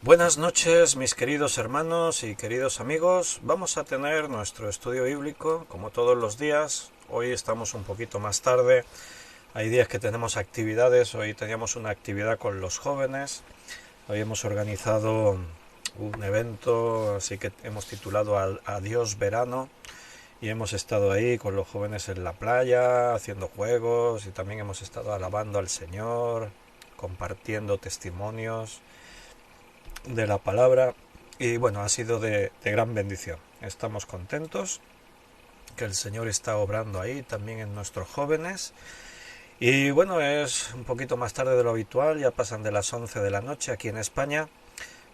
Buenas noches, mis queridos hermanos y queridos amigos. Vamos a tener nuestro estudio bíblico, como todos los días. Hoy estamos un poquito más tarde. Hay días que tenemos actividades. Hoy teníamos una actividad con los jóvenes. Hoy hemos organizado un evento, así que hemos titulado Adiós Verano. Y hemos estado ahí con los jóvenes en la playa, haciendo juegos, y también hemos estado alabando al Señor, compartiendo testimonios de la palabra. Y bueno, ha sido de gran bendición. Estamos contentos que el Señor está obrando ahí también en nuestros jóvenes. Y bueno, es un poquito más tarde de lo habitual, ya pasan de las 11 de la noche aquí en España,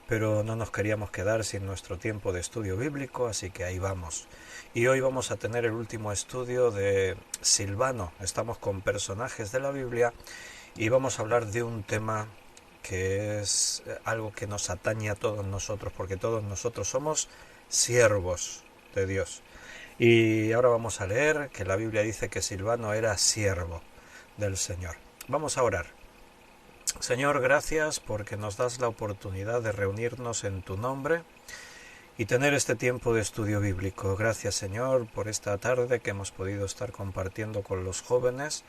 pero no nos queríamos quedar sin nuestro tiempo de estudio bíblico, así que ahí vamos. Y hoy vamos a tener el último estudio de Silvano. Estamos con personajes de la Biblia y vamos a hablar de un tema que es algo que nos atañe a todos nosotros, porque todos nosotros somos siervos de Dios. Y ahora vamos a leer que la Biblia dice que Silvano era siervo del Señor. Vamos a orar. Señor, gracias porque nos das la oportunidad de reunirnos en tu nombre y tener este tiempo de estudio bíblico. Gracias, Señor, por esta tarde que hemos podido estar compartiendo con los jóvenes.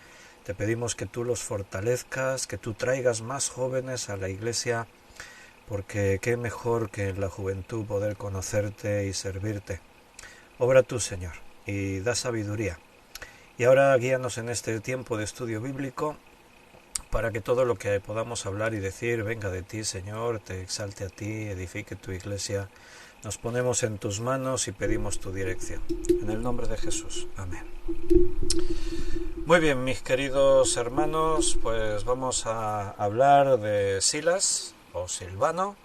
Te pedimos que tú los fortalezcas, que tú traigas más jóvenes a la iglesia, porque qué mejor que en la juventud poder conocerte y servirte. Obra tú, Señor, y da sabiduría. Y ahora guíanos en este tiempo de estudio bíblico, para que todo lo que podamos hablar y decir venga de ti, Señor, te exalte a ti, edifique tu iglesia. Nos ponemos en tus manos y pedimos tu dirección. En el nombre de Jesús. Amén. Muy bien, mis queridos hermanos, pues vamos a hablar de Silas o Silvano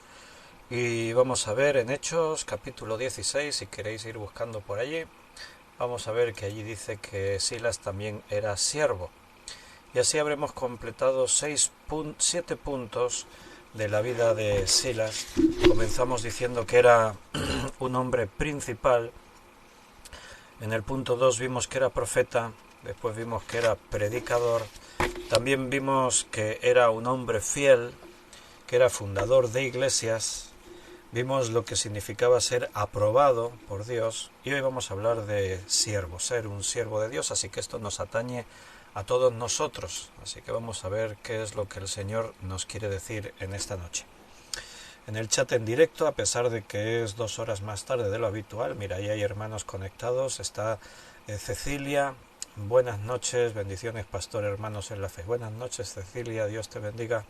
y vamos a ver en Hechos capítulo 16, si queréis ir buscando por allí, vamos a ver que allí dice que Silas también era siervo. Y así habremos completado 7 puntos de la vida de Silas. Comenzamos diciendo que era un hombre principal. En el punto 2 vimos que era profeta. Después vimos que era predicador. También vimos que era un hombre fiel, que era fundador de iglesias. Vimos lo que significaba ser aprobado por Dios. Y hoy vamos a hablar de siervo, ser un siervo de Dios. Así que esto nos atañe a todos nosotros. Así que vamos a ver qué es lo que el Señor nos quiere decir en esta noche. En el chat en directo, a pesar de que es 2 horas más tarde de lo habitual, mira, ahí hay hermanos conectados. Está Cecilia. Buenas noches, bendiciones, pastor, hermanos en la fe. Buenas noches, Cecilia, Dios te bendiga.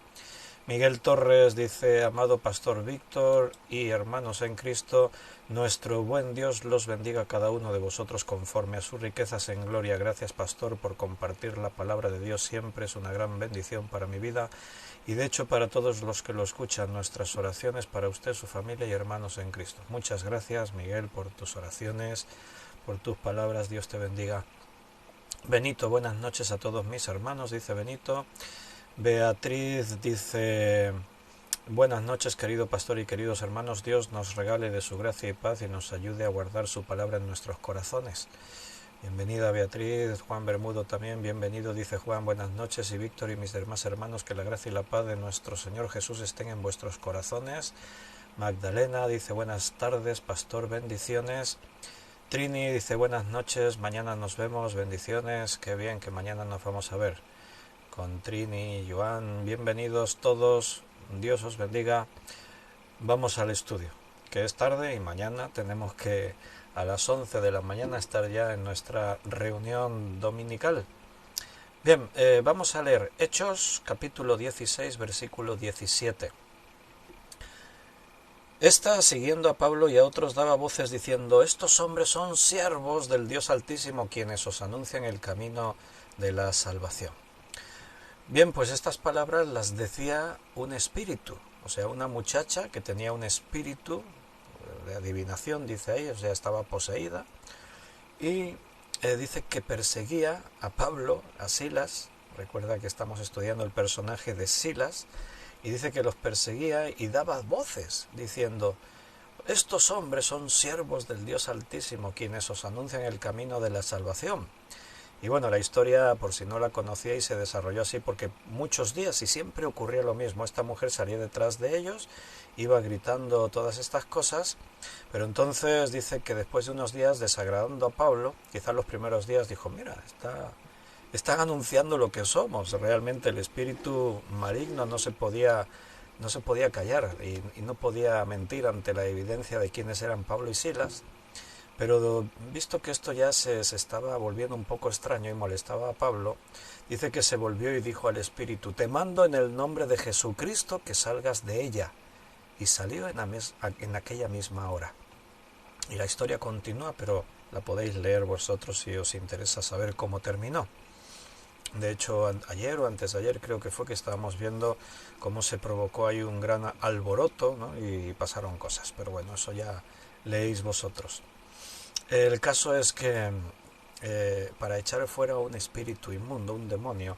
Miguel Torres dice, amado pastor Víctor y hermanos en Cristo, nuestro buen Dios los bendiga a cada uno de vosotros conforme a sus riquezas en gloria. Gracias, pastor, por compartir la palabra de Dios. Siempre es una gran bendición para mi vida y de hecho para todos los que lo escuchan. Nuestras oraciones para usted, su familia y hermanos en Cristo. Muchas gracias, Miguel, por tus oraciones, por tus palabras. Dios te bendiga. Benito, buenas noches a todos mis hermanos, dice Benito. Beatriz dice, buenas noches querido pastor y queridos hermanos, Dios nos regale de su gracia y paz y nos ayude a guardar su palabra en nuestros corazones. Bienvenida Beatriz. Juan Bermudo también, bienvenido, dice Juan, buenas noches, y Víctor y mis demás hermanos, que la gracia y la paz de nuestro Señor Jesús estén en vuestros corazones. Magdalena dice, buenas tardes pastor, bendiciones. Trini dice, buenas noches, mañana nos vemos, bendiciones, qué bien que mañana nos vamos a ver. Con Trini y Joan, bienvenidos todos, Dios os bendiga. Vamos al estudio, que es tarde y mañana tenemos que a las 11 de la mañana estar ya en nuestra reunión dominical. Bien, vamos a leer Hechos capítulo 16 versículo 17. Esta, siguiendo a Pablo y a otros, daba voces diciendo, estos hombres son siervos del Dios Altísimo, quienes os anuncian el camino de la salvación. Bien, pues estas palabras las decía un espíritu, o sea, una muchacha que tenía un espíritu de adivinación, dice ahí, o sea, estaba poseída, y dice que perseguía a Pablo, a Silas. Recuerda que estamos estudiando el personaje de Silas, y dice que los perseguía y daba voces diciendo, estos hombres son siervos del Dios Altísimo, quienes os anuncian el camino de la salvación. Y bueno, la historia, por si no la conocíais, se desarrolló así porque muchos días y siempre ocurría lo mismo. Esta mujer salía detrás de ellos, iba gritando todas estas cosas, pero entonces dice que después de unos días desagradando a Pablo, quizás los primeros días dijo, mira, están anunciando lo que somos. Realmente el espíritu maligno no se podía callar y no podía mentir ante la evidencia de quiénes eran Pablo y Silas. Pero visto que esto ya se estaba volviendo un poco extraño y molestaba a Pablo, dice que se volvió y dijo al espíritu, te mando en el nombre de Jesucristo que salgas de ella. Y salió en aquella misma hora. Y la historia continúa, pero la podéis leer vosotros si os interesa saber cómo terminó. De hecho, ayer o antes de ayer creo que fue que estábamos viendo cómo se provocó ahí un gran alboroto, ¿no? Y pasaron cosas, pero bueno, eso ya leéis vosotros. El caso es que para echar fuera un espíritu inmundo, un demonio,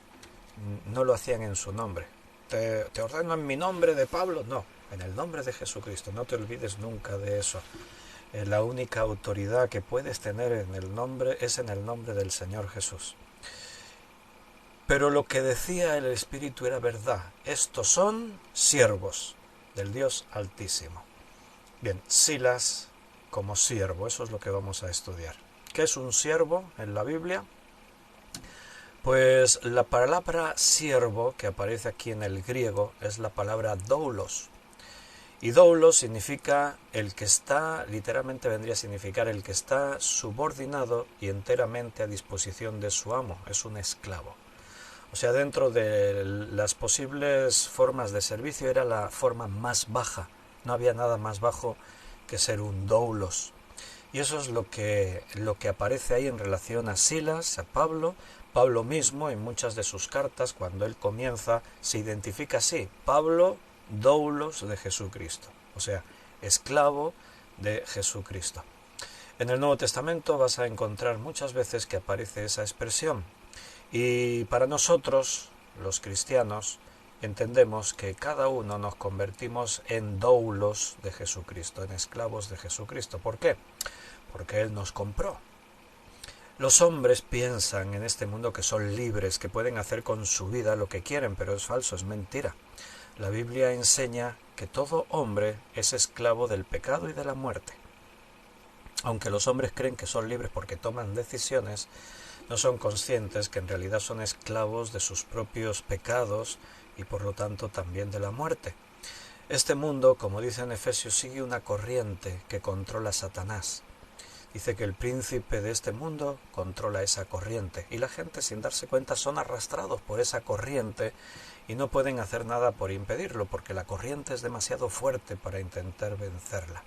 no lo hacían en su nombre. ¿Te ordeno en mi nombre de Pablo? No, en el nombre de Jesucristo. No te olvides nunca de eso. La única autoridad que puedes tener en el nombre es en el nombre del Señor Jesús. Pero lo que decía el Espíritu era verdad. Estos son siervos del Dios Altísimo. Bien, Silas como siervo, eso es lo que vamos a estudiar. ¿Qué es un siervo en la Biblia? Pues la palabra siervo que aparece aquí en el griego es la palabra doulos. Y doulos significa el que está, literalmente vendría a significar el que está subordinado y enteramente a disposición de su amo, es un esclavo. O sea, dentro de las posibles formas de servicio era la forma más baja, no había nada más bajo que ser un doulos. Y eso es lo que aparece ahí en relación a Silas, a Pablo. Pablo mismo, en muchas de sus cartas, cuando él comienza, se identifica así, Pablo, doulos de Jesucristo, o sea, esclavo de Jesucristo. En el Nuevo Testamento vas a encontrar muchas veces que aparece esa expresión. Y para nosotros, los cristianos, entendemos que cada uno nos convertimos en doulos de Jesucristo, en esclavos de Jesucristo. ¿Por qué? Porque Él nos compró. Los hombres piensan en este mundo que son libres, que pueden hacer con su vida lo que quieren, pero es falso, es mentira. La Biblia enseña que todo hombre es esclavo del pecado y de la muerte. Aunque los hombres creen que son libres porque toman decisiones, no son conscientes que en realidad son esclavos de sus propios pecados y por lo tanto también de la muerte. Este mundo, como dice en Efesios, sigue una corriente que controla a Satanás. Dice que el príncipe de este mundo controla esa corriente y la gente sin darse cuenta son arrastrados por esa corriente y no pueden hacer nada por impedirlo porque la corriente es demasiado fuerte para intentar vencerla.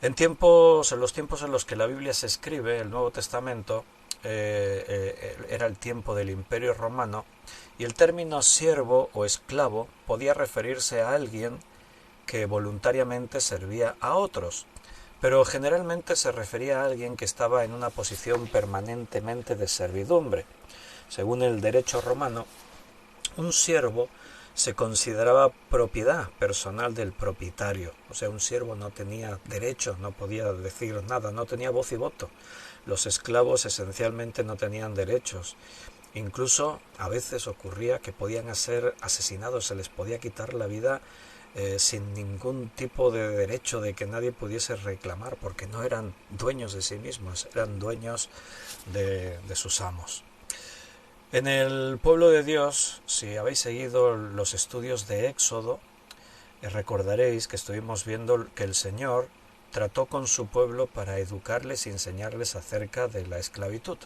En los tiempos en los que la Biblia se escribe, el Nuevo Testamento, era el tiempo del Imperio Romano y el término siervo o esclavo podía referirse a alguien que voluntariamente servía a otros, pero generalmente se refería a alguien que estaba en una posición permanentemente de servidumbre. Según el derecho romano, un siervo se consideraba propiedad personal del propietario. O sea, un siervo no tenía derecho, no podía decir nada, no tenía voz y voto. Los esclavos esencialmente no tenían derechos. Incluso a veces ocurría que podían ser asesinados, se les podía quitar la vida sin ningún tipo de derecho de que nadie pudiese reclamar, porque no eran dueños de sí mismos, eran dueños de sus amos. En el pueblo de Dios, si habéis seguido los estudios de Éxodo, recordaréis que estuvimos viendo que el Señor trató con su pueblo para educarles y enseñarles acerca de la esclavitud.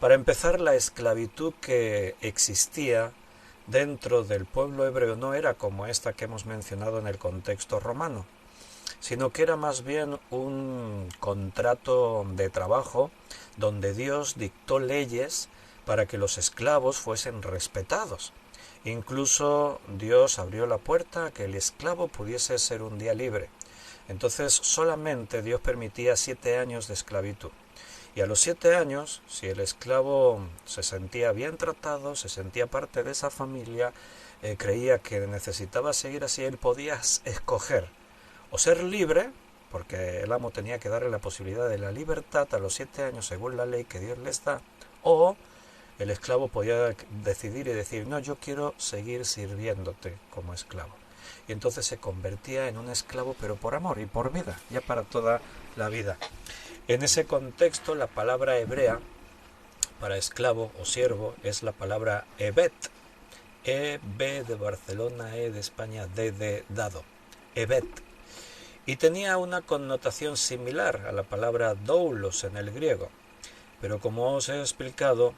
Para empezar, la esclavitud que existía dentro del pueblo hebreo no era como esta que hemos mencionado en el contexto romano, sino que era más bien un contrato de trabajo donde Dios dictó leyes para que los esclavos fuesen respetados. Incluso Dios abrió la puerta a que el esclavo pudiese ser un día libre. Entonces solamente Dios permitía 7 años de esclavitud. Y a los 7 años, si el esclavo se sentía bien tratado, se sentía parte de esa familia, creía que necesitaba seguir así, él podía escoger o ser libre, porque el amo tenía que darle la posibilidad de la libertad a los 7 años según la ley que Dios les da, o el esclavo podía decidir y decir, no, yo quiero seguir sirviéndote como esclavo. Y entonces se convertía en un esclavo, pero por amor y por vida, ya para toda la vida. En ese contexto, la palabra hebrea para esclavo o siervo es la palabra ebet. E, B de Barcelona, E de España, D de dado. Ebet. Y tenía una connotación similar a la palabra doulos en el griego. Pero como os he explicado,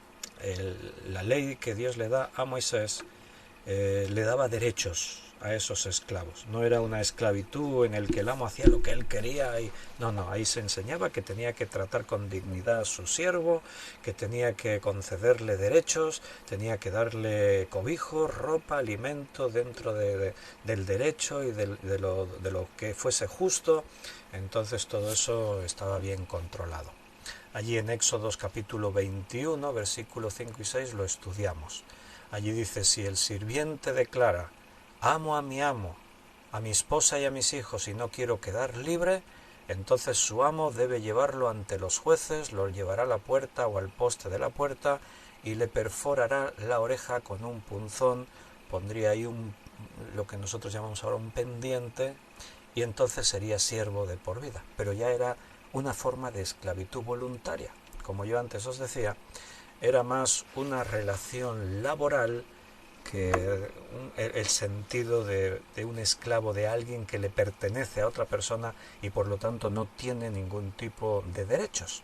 la ley que Dios le da a Moisés le daba derechos a esos esclavos. No era una esclavitud en el que el amo hacía lo que él quería. No, ahí se enseñaba que tenía que tratar con dignidad a su siervo, que tenía que concederle derechos, tenía que darle cobijo, ropa, alimento dentro del derecho y de lo que fuese justo. Entonces todo eso estaba bien controlado. Allí en Éxodos capítulo 21, versículos 5 y 6 lo estudiamos. Allí dice, si el sirviente declara, amo a mi esposa y a mis hijos y no quiero quedar libre, entonces su amo debe llevarlo ante los jueces, lo llevará a la puerta o al poste de la puerta y le perforará la oreja con un punzón, pondría ahí lo que nosotros llamamos ahora un pendiente, y entonces sería siervo de por vida. Pero ya era una forma de esclavitud voluntaria. Como yo antes os decía, era más una relación laboral que el sentido de un esclavo, de alguien que le pertenece a otra persona y por lo tanto no tiene ningún tipo de derechos.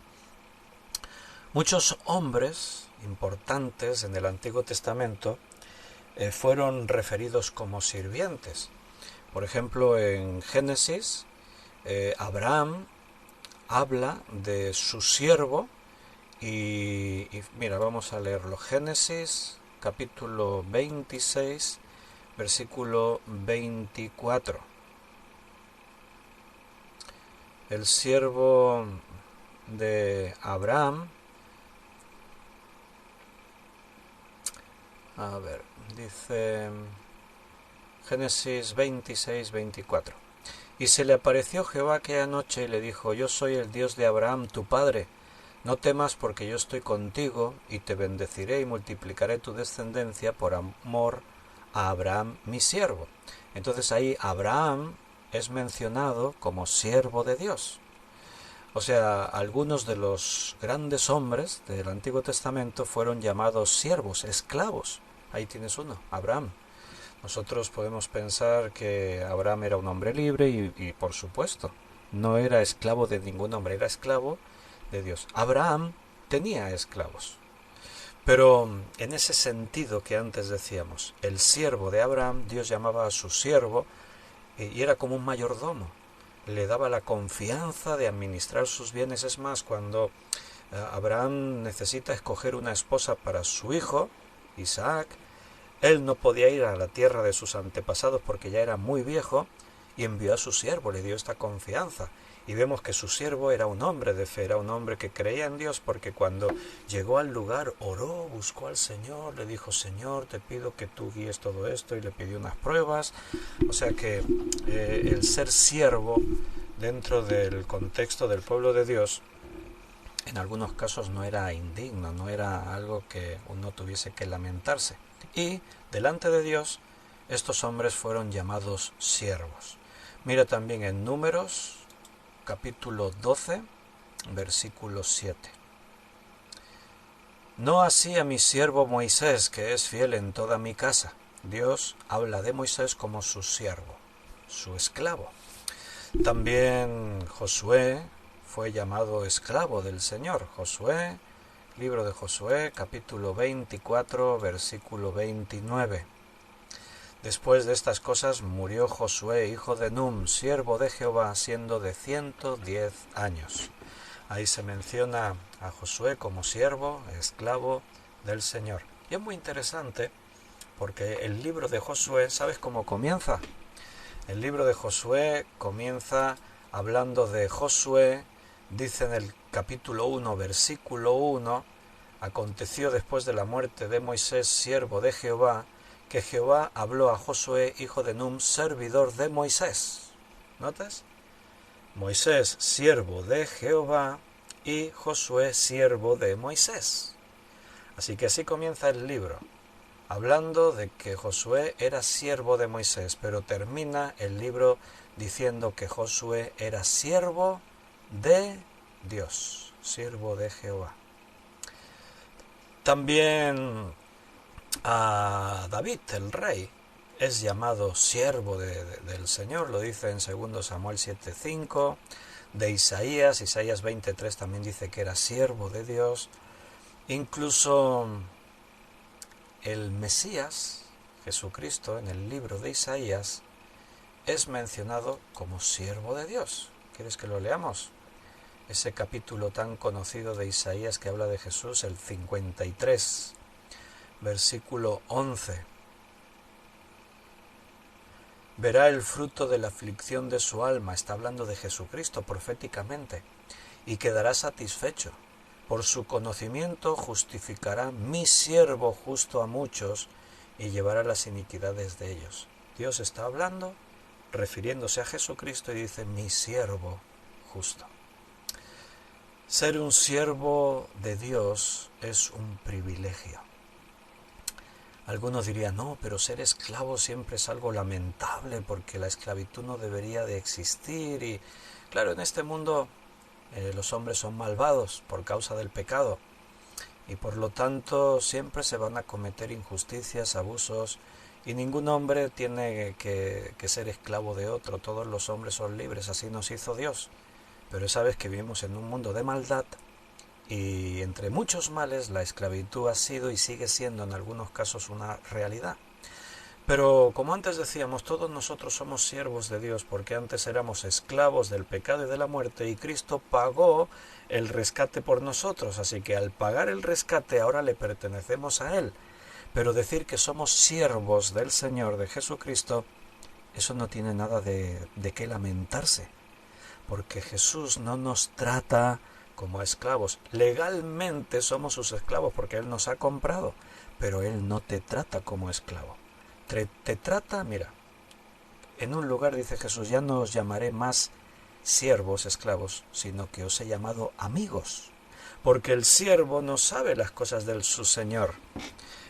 Muchos hombres importantes en el Antiguo Testamento fueron referidos como sirvientes. Por ejemplo, en Génesis, Abraham habla de su siervo y mira, vamos a leerlo. Génesis capítulo 26, versículo 24. El siervo de Abraham, a ver, dice Génesis 26, 24. Y se le apareció Jehová aquella noche y le dijo, yo soy el Dios de Abraham, tu padre. No temas porque yo estoy contigo y te bendeciré y multiplicaré tu descendencia por amor a Abraham, mi siervo. Entonces ahí Abraham es mencionado como siervo de Dios. O sea, algunos de los grandes hombres del Antiguo Testamento fueron llamados siervos, esclavos. Ahí tienes uno, Abraham. Nosotros podemos pensar que Abraham era un hombre libre y por supuesto, no era esclavo de ningún hombre, era esclavo de Dios. Abraham tenía esclavos, pero en ese sentido que antes decíamos, el siervo de Abraham, Dios llamaba a su siervo y era como un mayordomo, le daba la confianza de administrar sus bienes. Es más, cuando Abraham necesita escoger una esposa para su hijo, Isaac, él no podía ir a la tierra de sus antepasados porque ya era muy viejo y envió a su siervo, le dio esta confianza. Y vemos que su siervo era un hombre de fe, era un hombre que creía en Dios, porque cuando llegó al lugar oró, buscó al Señor, le dijo, Señor, te pido que tú guíes todo esto, y le pidió unas pruebas. O sea que el ser siervo dentro del contexto del pueblo de Dios, en algunos casos no era indigno, no era algo que uno tuviese que lamentarse. Y delante de Dios, estos hombres fueron llamados siervos. Mira también en Números, capítulo 12, versículo 7. No así a mi siervo Moisés, que es fiel en toda mi casa. Dios habla de Moisés como su siervo, su esclavo. También Josué fue llamado esclavo del Señor. Josué, libro de Josué, capítulo 24, versículo 29. Después de estas cosas murió Josué, hijo de Num, siervo de Jehová, siendo de 110 años. Ahí se menciona a Josué como siervo, esclavo del Señor. Y es muy interesante porque el libro de Josué, ¿sabes cómo comienza? El libro de Josué comienza hablando de Josué, dice en el capítulo 1, versículo 1, aconteció después de la muerte de Moisés, siervo de Jehová, que Jehová habló a Josué, hijo de Num, servidor de Moisés. ¿Notas? Moisés, siervo de Jehová, y Josué, siervo de Moisés. Así que así comienza el libro, hablando de que Josué era siervo de Moisés, pero termina el libro diciendo que Josué era siervo de Dios, siervo de Jehová. También a David, el rey, es llamado siervo del Señor, lo dice en 2 Samuel 7:5, de Isaías 23 también dice que era siervo de Dios. Incluso el Mesías, Jesucristo, en el libro de Isaías, es mencionado como siervo de Dios. ¿Quieres que lo leamos? Ese capítulo tan conocido de Isaías que habla de Jesús, el 53, versículo 11. Verá el fruto de la aflicción de su alma, está hablando de Jesucristo proféticamente, y quedará satisfecho. Por su conocimiento justificará mi siervo justo a muchos y llevará las iniquidades de ellos. Dios está hablando, refiriéndose a Jesucristo, y dice mi siervo justo. Ser un siervo de Dios es un privilegio. Algunos dirían, no, pero ser esclavo siempre es algo lamentable porque la esclavitud no debería de existir. Y claro, en este mundo los hombres son malvados por causa del pecado y por lo tanto siempre se van a cometer injusticias, abusos, y ningún hombre tiene que ser esclavo de otro. Todos los hombres son libres, así nos hizo Dios. Pero sabes que vivimos en un mundo de maldad, y entre muchos males la esclavitud ha sido y sigue siendo en algunos casos una realidad. Pero como antes decíamos, todos nosotros somos siervos de Dios porque antes éramos esclavos del pecado y de la muerte, y Cristo pagó el rescate por nosotros. Así que al pagar el rescate ahora le pertenecemos a Él. Pero decir que somos siervos del Señor, de Jesucristo, eso no tiene nada de qué lamentarse, porque Jesús no nos trata como a esclavos. Legalmente somos sus esclavos porque Él nos ha comprado, pero Él no te trata como esclavo. Te trata, mira, en un lugar dice Jesús, ya no os llamaré más siervos, esclavos, sino que os he llamado amigos, porque el siervo no sabe las cosas de su Señor.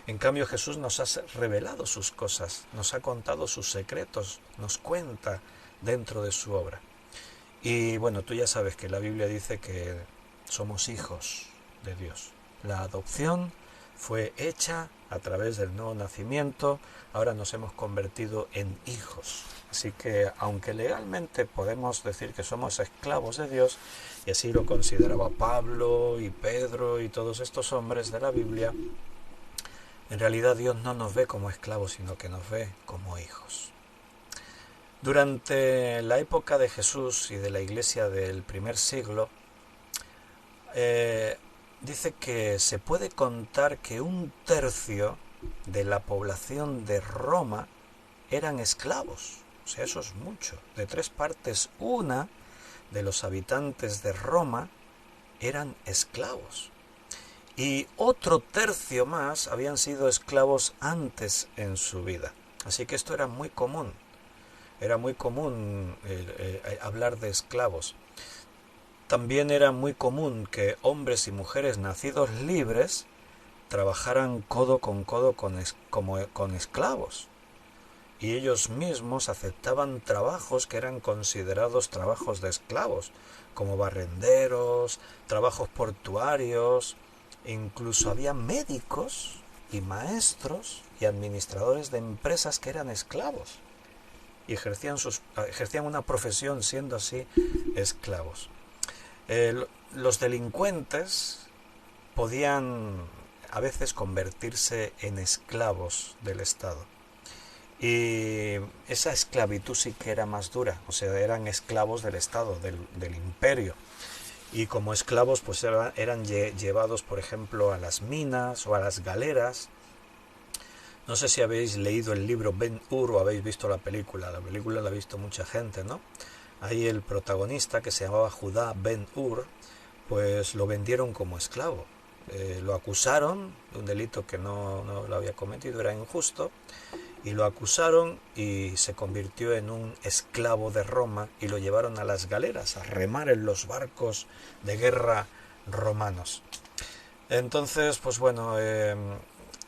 En cambio Jesús nos ha revelado sus cosas, nos ha contado sus secretos, nos cuenta dentro de su obra. Y bueno, tú ya sabes que la Biblia dice que somos hijos de Dios. La adopción fue hecha a través del nuevo nacimiento, ahora nos hemos convertido en hijos. Así que aunque legalmente podemos decir que somos esclavos de Dios, y así lo consideraba Pablo y Pedro y todos estos hombres de la Biblia, en realidad Dios no nos ve como esclavos, sino que nos ve como hijos. Durante la época de Jesús y de la iglesia del primer siglo, dice que se puede contar que 1/3 de la población de Roma eran esclavos. O sea, eso es mucho. De 3 partes, 1 de los habitantes de Roma eran esclavos. Y otro 1/3 más habían sido esclavos antes en su vida. Así que esto era muy común. Era muy común hablar de esclavos. También era muy común que hombres y mujeres nacidos libres trabajaran codo con codo con esclavos. Y ellos mismos aceptaban trabajos que eran considerados trabajos de esclavos, como barrenderos, trabajos portuarios. Incluso había médicos y maestros y administradores de empresas que eran esclavos y ejercían una profesión siendo así esclavos. Los delincuentes podían a veces convertirse en esclavos del Estado, y esa esclavitud sí que era más dura, o sea, eran esclavos del Estado, del imperio, y como esclavos pues eran llevados, por ejemplo, a las minas o a las galeras. No sé si habéis leído el libro Ben-Hur o habéis visto la película la ha visto mucha gente, ¿no? Ahí el protagonista, que se llamaba Judá Ben-Hur, pues lo vendieron como esclavo. Lo acusaron de un delito que no lo había cometido, era injusto, y lo acusaron y se convirtió en un esclavo de Roma y lo llevaron a las galeras, a remar en los barcos de guerra romanos. Entonces, pues bueno,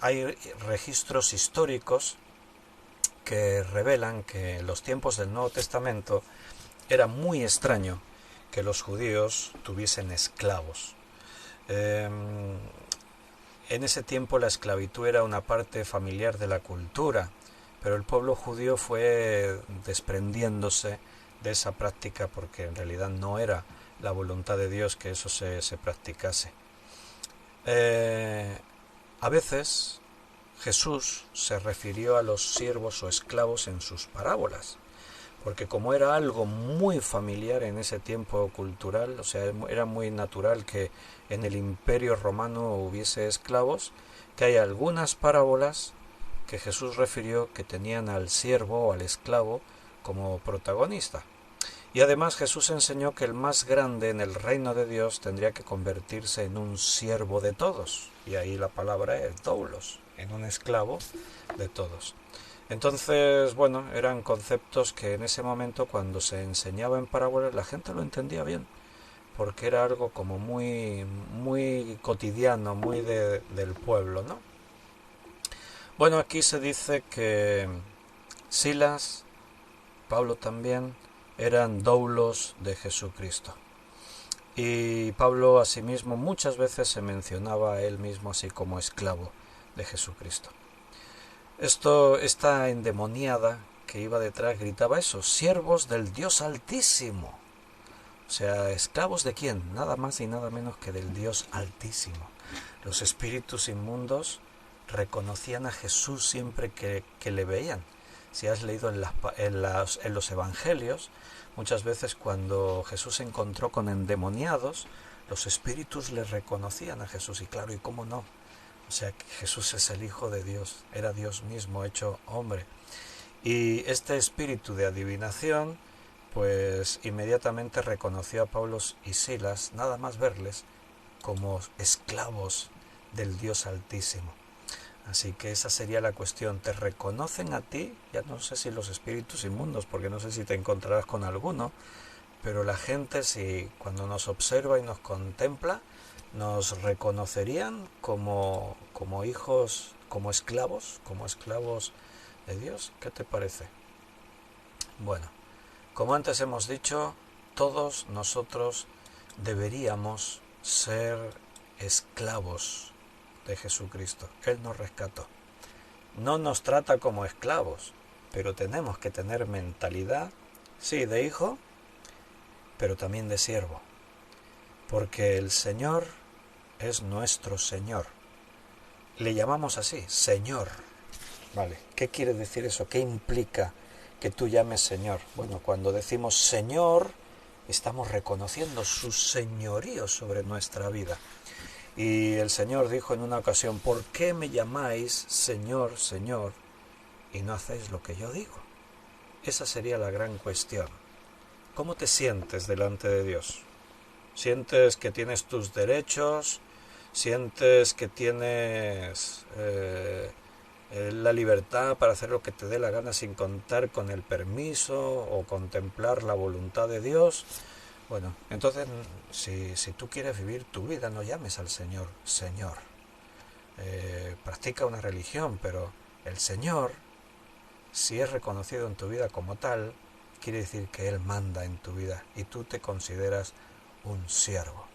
hay registros históricos que revelan que en los tiempos del Nuevo Testamento era muy extraño que los judíos tuviesen esclavos. En ese tiempo la esclavitud era una parte familiar de la cultura, pero el pueblo judío fue desprendiéndose de esa práctica porque en realidad no era la voluntad de Dios que eso se practicase. A veces Jesús se refirió a los siervos o esclavos en sus parábolas, porque como era algo muy familiar en ese tiempo cultural, o sea, era muy natural que en el Imperio Romano hubiese esclavos, que hay algunas parábolas que Jesús refirió que tenían al siervo o al esclavo como protagonista. Y además Jesús enseñó que el más grande en el reino de Dios tendría que convertirse en un siervo de todos, y ahí la palabra es doulos, en un esclavo de todos. Entonces, bueno, eran conceptos que en ese momento cuando se enseñaba en parábolas la gente lo entendía bien, porque era algo como muy cotidiano, muy del pueblo, ¿no? Bueno, aquí se dice que Silas, Pablo también, eran doulos de Jesucristo. Y Pablo asimismo muchas veces se mencionaba a él mismo así como esclavo de Jesucristo. Esta endemoniada que iba detrás gritaba eso, siervos del Dios Altísimo. O sea, ¿esclavos de quién? Nada más y nada menos que del Dios Altísimo. Los espíritus inmundos reconocían a Jesús siempre que le veían. Si has leído en los evangelios, muchas veces cuando Jesús se encontró con endemoniados, los espíritus le reconocían a Jesús. Y claro, ¿y cómo no? O sea, que Jesús es el Hijo de Dios, era Dios mismo hecho hombre. Y este espíritu de adivinación, pues inmediatamente reconoció a Pablo y Silas, nada más verles, como esclavos del Dios Altísimo. Así que esa sería la cuestión. ¿Te reconocen a ti? Ya no sé si los espíritus inmundos, porque no sé si te encontrarás con alguno, pero la gente, si cuando nos observa y nos contempla, nos reconocerían como hijos, como esclavos de Dios. ¿Qué te parece? Bueno, como antes hemos dicho, todos nosotros deberíamos ser esclavos de Jesucristo. Él nos rescató. No nos trata como esclavos, pero tenemos que tener mentalidad, sí, de hijo, pero también de siervo. Porque el Señor es nuestro Señor. Le llamamos así, Señor. Vale, ¿qué quiere decir eso? ¿Qué implica que tú llames Señor? Bueno, cuando decimos Señor, estamos reconociendo su señorío sobre nuestra vida. Y el Señor dijo en una ocasión, ¿por qué me llamáis Señor, Señor, y no hacéis lo que yo digo? Esa sería la gran cuestión. ¿Cómo te sientes delante de Dios? ¿Sientes que tienes tus derechos? ¿Sientes que tienes la libertad para hacer lo que te dé la gana sin contar con el permiso o contemplar la voluntad de Dios? Bueno, entonces, si tú quieres vivir tu vida, no llames al Señor Señor. Practica una religión, pero el Señor, si es reconocido en tu vida como tal, quiere decir que Él manda en tu vida y tú te consideras un siervo.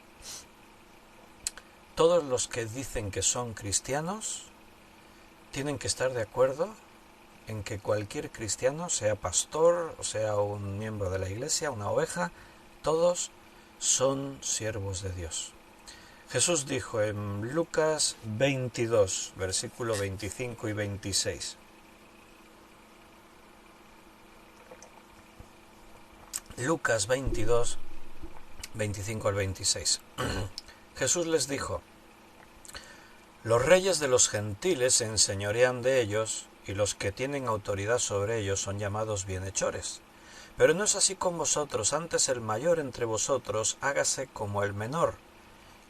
Todos los que dicen que son cristianos tienen que estar de acuerdo en que cualquier cristiano, sea pastor o sea un miembro de la iglesia, una oveja, todos son siervos de Dios. Jesús dijo en Lucas 22, versículo 25 y 26. Lucas 22, 25 al 26. Jesús les dijo: los reyes de los gentiles se enseñorean de ellos, y los que tienen autoridad sobre ellos son llamados bienhechores. Pero no es así con vosotros, antes el mayor entre vosotros hágase como el menor,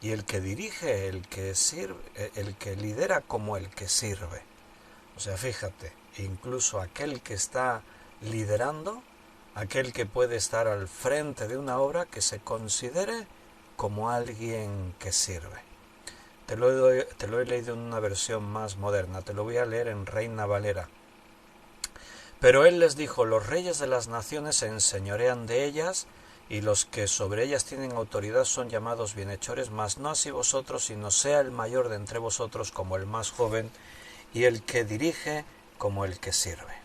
y el que dirige, el que sirve, el que lidera como el que sirve. O sea, fíjate, incluso aquel que está liderando, aquel que puede estar al frente de una obra, que se considere como alguien que sirve. Te lo he leído en una versión más moderna, te lo voy a leer en Reina Valera. Pero él les dijo: los reyes de las naciones se enseñorean de ellas, y los que sobre ellas tienen autoridad son llamados bienhechores, mas no así vosotros, sino sea el mayor de entre vosotros como el más joven, y el que dirige como el que sirve.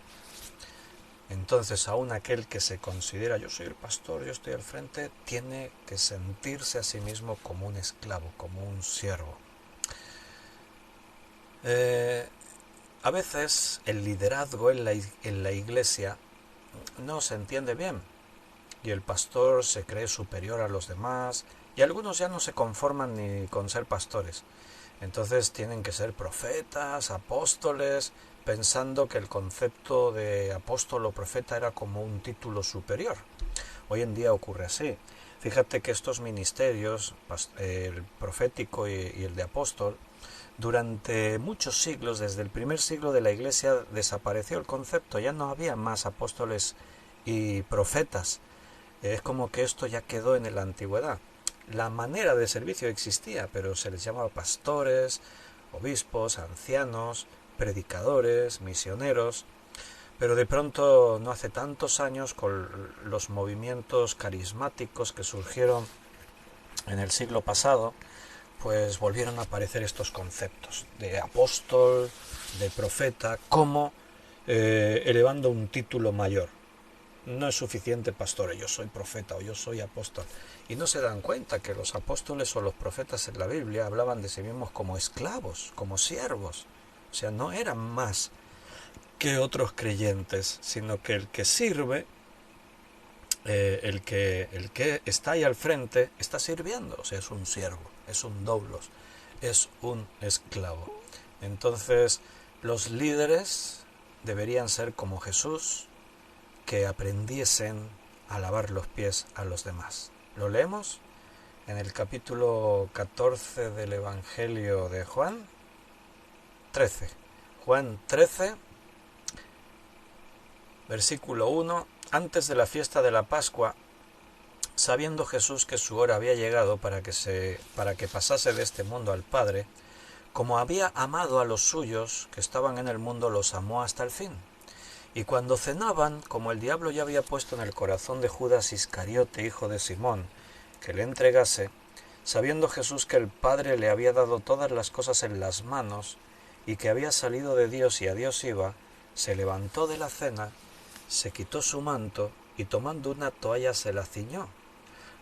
Entonces, aún aquel que se considera: yo soy el pastor, yo estoy al frente, tiene que sentirse a sí mismo como un esclavo, como un siervo. A veces el liderazgo en la iglesia no se entiende bien, y el pastor se cree superior a los demás, y algunos ya no se conforman ni con ser pastores. Entonces tienen que ser profetas, apóstoles, pensando que el concepto de apóstol o profeta era como un título superior. Hoy en día ocurre así. Fíjate que estos ministerios, el profético y el de apóstol, durante muchos siglos, desde el primer siglo de la Iglesia, desapareció el concepto. Ya no había más apóstoles y profetas. Es como que esto ya quedó en la antigüedad. La manera de servicio existía, pero se les llamaba pastores, obispos, ancianos, predicadores, misioneros. Pero de pronto, no hace tantos años, con los movimientos carismáticos que surgieron en el siglo pasado, pues volvieron a aparecer estos conceptos de apóstol, de profeta, como elevando un título mayor. No es suficiente, pastor, yo soy profeta o yo soy apóstol. Y no se dan cuenta que los apóstoles o los profetas en la Biblia hablaban de sí mismos como esclavos, como siervos. O sea, no eran más que otros creyentes, sino que el que sirve, el que está ahí al frente, está sirviendo. O sea, es un siervo, es un doulos, es un esclavo. Entonces, los líderes deberían ser como Jesús, que aprendiesen a lavar los pies a los demás. ¿Lo leemos? En el capítulo 14 del Evangelio de Juan 13. Juan 13, versículo 1. Antes de la fiesta de la Pascua, sabiendo Jesús que su hora había llegado para que pasase de este mundo al Padre, como había amado a los suyos que estaban en el mundo, los amó hasta el fin. Y cuando cenaban, como el diablo ya había puesto en el corazón de Judas Iscariote, hijo de Simón, que le entregase, sabiendo Jesús que el Padre le había dado todas las cosas en las manos, y que había salido de Dios y a Dios iba, se levantó de la cena, se quitó su manto, y tomando una toalla se la ciñó.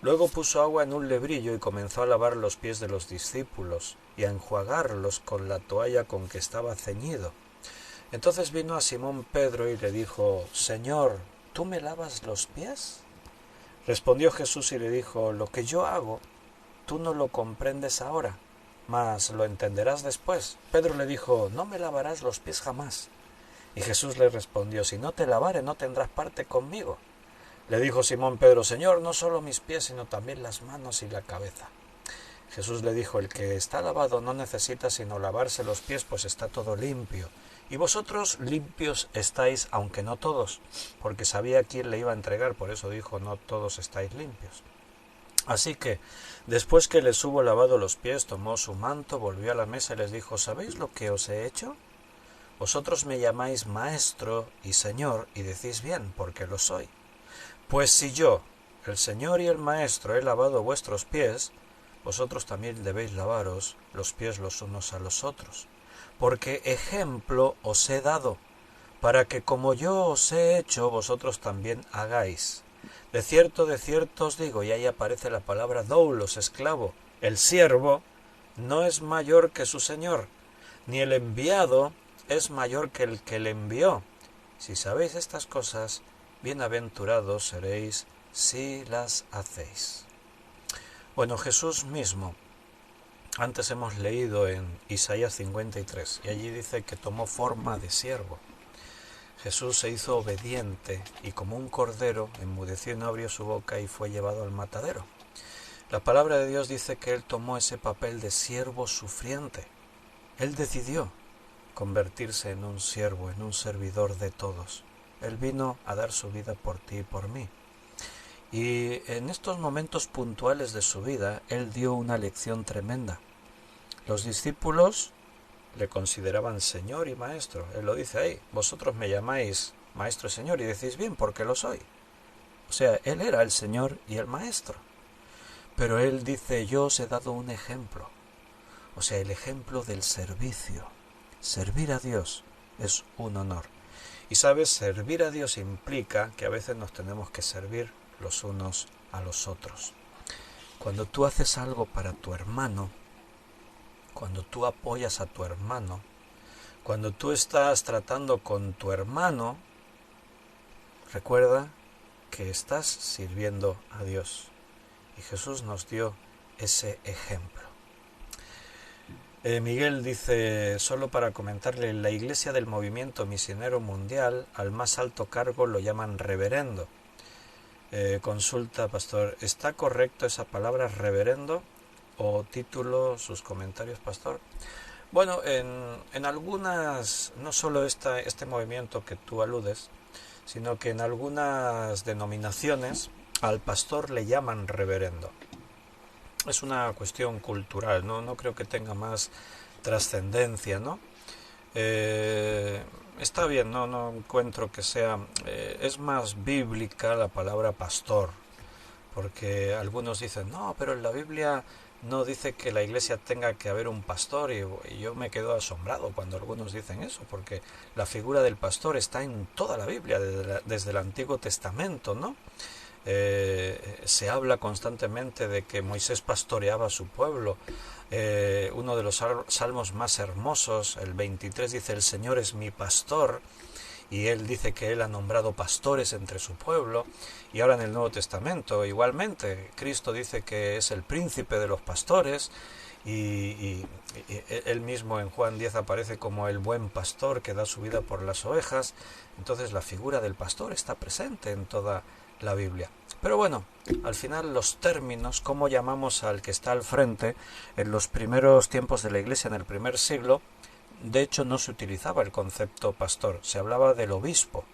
Luego puso agua en un lebrillo y comenzó a lavar los pies de los discípulos, y a enjuagarlos con la toalla con que estaba ceñido. Entonces vino a Simón Pedro y le dijo: Señor, ¿tú me lavas los pies? Respondió Jesús y le dijo: lo que yo hago, tú no lo comprendes ahora, mas lo entenderás después. Pedro le dijo: no me lavarás los pies jamás. Y Jesús le respondió: si no te lavare, no tendrás parte conmigo. Le dijo Simón Pedro: Señor, no solo mis pies, sino también las manos y la cabeza. Jesús le dijo: el que está lavado no necesita sino lavarse los pies, pues está todo limpio. Y vosotros limpios estáis, aunque no todos, porque sabía quién le iba a entregar, por eso dijo: no todos estáis limpios. Así que, después que les hubo lavado los pies, tomó su manto, volvió a la mesa y les dijo: ¿sabéis lo que os he hecho? Vosotros me llamáis Maestro y Señor, y decís bien, porque lo soy. Pues si yo, el Señor y el Maestro, he lavado vuestros pies, vosotros también debéis lavaros los pies los unos a los otros. Porque ejemplo os he dado, para que como yo os he hecho, vosotros también hagáis. De cierto os digo, y ahí aparece la palabra doulos, esclavo. El siervo no es mayor que su señor, ni el enviado es mayor que el que le envió. Si sabéis estas cosas, bienaventurados seréis si las hacéis. Bueno, Jesús mismo, antes hemos leído en Isaías 53, y allí dice que tomó forma de siervo. Jesús se hizo obediente y como un cordero enmudeció y no abrió su boca y fue llevado al matadero. La palabra de Dios dice que Él tomó ese papel de siervo sufriente. Él decidió convertirse en un siervo, en un servidor de todos. Él vino a dar su vida por ti y por mí. Y en estos momentos puntuales de su vida, Él dio una lección tremenda. Los discípulos le consideraban Señor y Maestro. Él lo dice ahí, vosotros me llamáis Maestro y Señor y decís bien porque lo soy. O sea, Él era el Señor y el Maestro. Pero Él dice, yo os he dado un ejemplo. O sea, el ejemplo del servicio. Servir a Dios es un honor. Y sabes, servir a Dios implica que a veces nos tenemos que servir los unos a los otros. Cuando tú haces algo para tu hermano, cuando tú apoyas a tu hermano, cuando tú estás tratando con tu hermano, recuerda que estás sirviendo a Dios. Y Jesús nos dio ese ejemplo. Miguel dice, solo para comentarle, en la iglesia del movimiento misionero mundial, al más alto cargo lo llaman reverendo. Consulta, pastor, ¿está correcto esa palabra reverendo? O título, sus comentarios, pastor. Bueno, en algunas, no solo este movimiento que tú aludes, sino que en algunas denominaciones al pastor le llaman reverendo. Es una cuestión cultural, no creo que tenga más trascendencia, ¿no? Está bien, no encuentro que sea... es más bíblica la palabra pastor, porque algunos dicen, no, pero en la Biblia no dice que la iglesia tenga que haber un pastor, y yo me quedo asombrado cuando algunos dicen eso, porque la figura del pastor está en toda la Biblia, desde el Antiguo Testamento, ¿no? Se habla constantemente de que Moisés pastoreaba a su pueblo. Uno de los salmos más hermosos, el 23, dice, el Señor es mi pastor, y él dice que él ha nombrado pastores entre su pueblo. Y ahora en el Nuevo Testamento igualmente Cristo dice que es el príncipe de los pastores, y él mismo en Juan 10 aparece como el buen pastor que da su vida por las ovejas. Entonces la figura del pastor está presente en toda la Biblia. Pero bueno, al final los términos, cómo llamamos al que está al frente, en los primeros tiempos de la Iglesia, en el primer siglo, de hecho no se utilizaba el concepto pastor, se hablaba del obispo.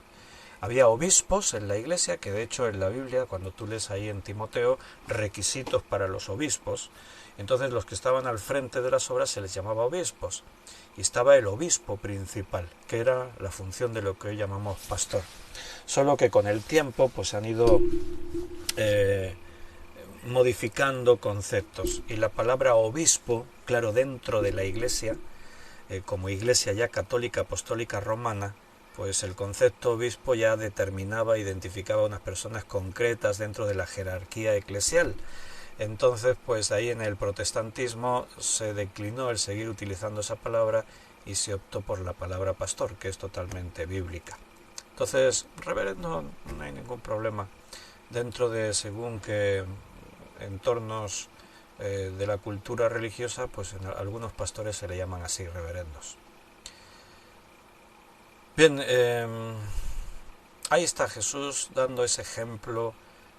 Había obispos en la Iglesia, que de hecho en la Biblia, cuando tú lees ahí en Timoteo, requisitos para los obispos, entonces los que estaban al frente de las obras se les llamaba obispos, y estaba el obispo principal, que era la función de lo que hoy llamamos pastor. Solo que con el tiempo pues han ido modificando conceptos, y la palabra obispo, claro, dentro de la Iglesia, como Iglesia ya católica, apostólica, romana, pues el concepto obispo ya determinaba, identificaba a unas personas concretas dentro de la jerarquía eclesial. Entonces, pues ahí en el protestantismo se declinó el seguir utilizando esa palabra y se optó por la palabra pastor, que es totalmente bíblica. Entonces, reverendo, no hay ningún problema. Dentro de según qué entornos de la cultura religiosa, pues en algunos pastores se le llaman así, reverendos. Bien, ahí está Jesús dando ese ejemplo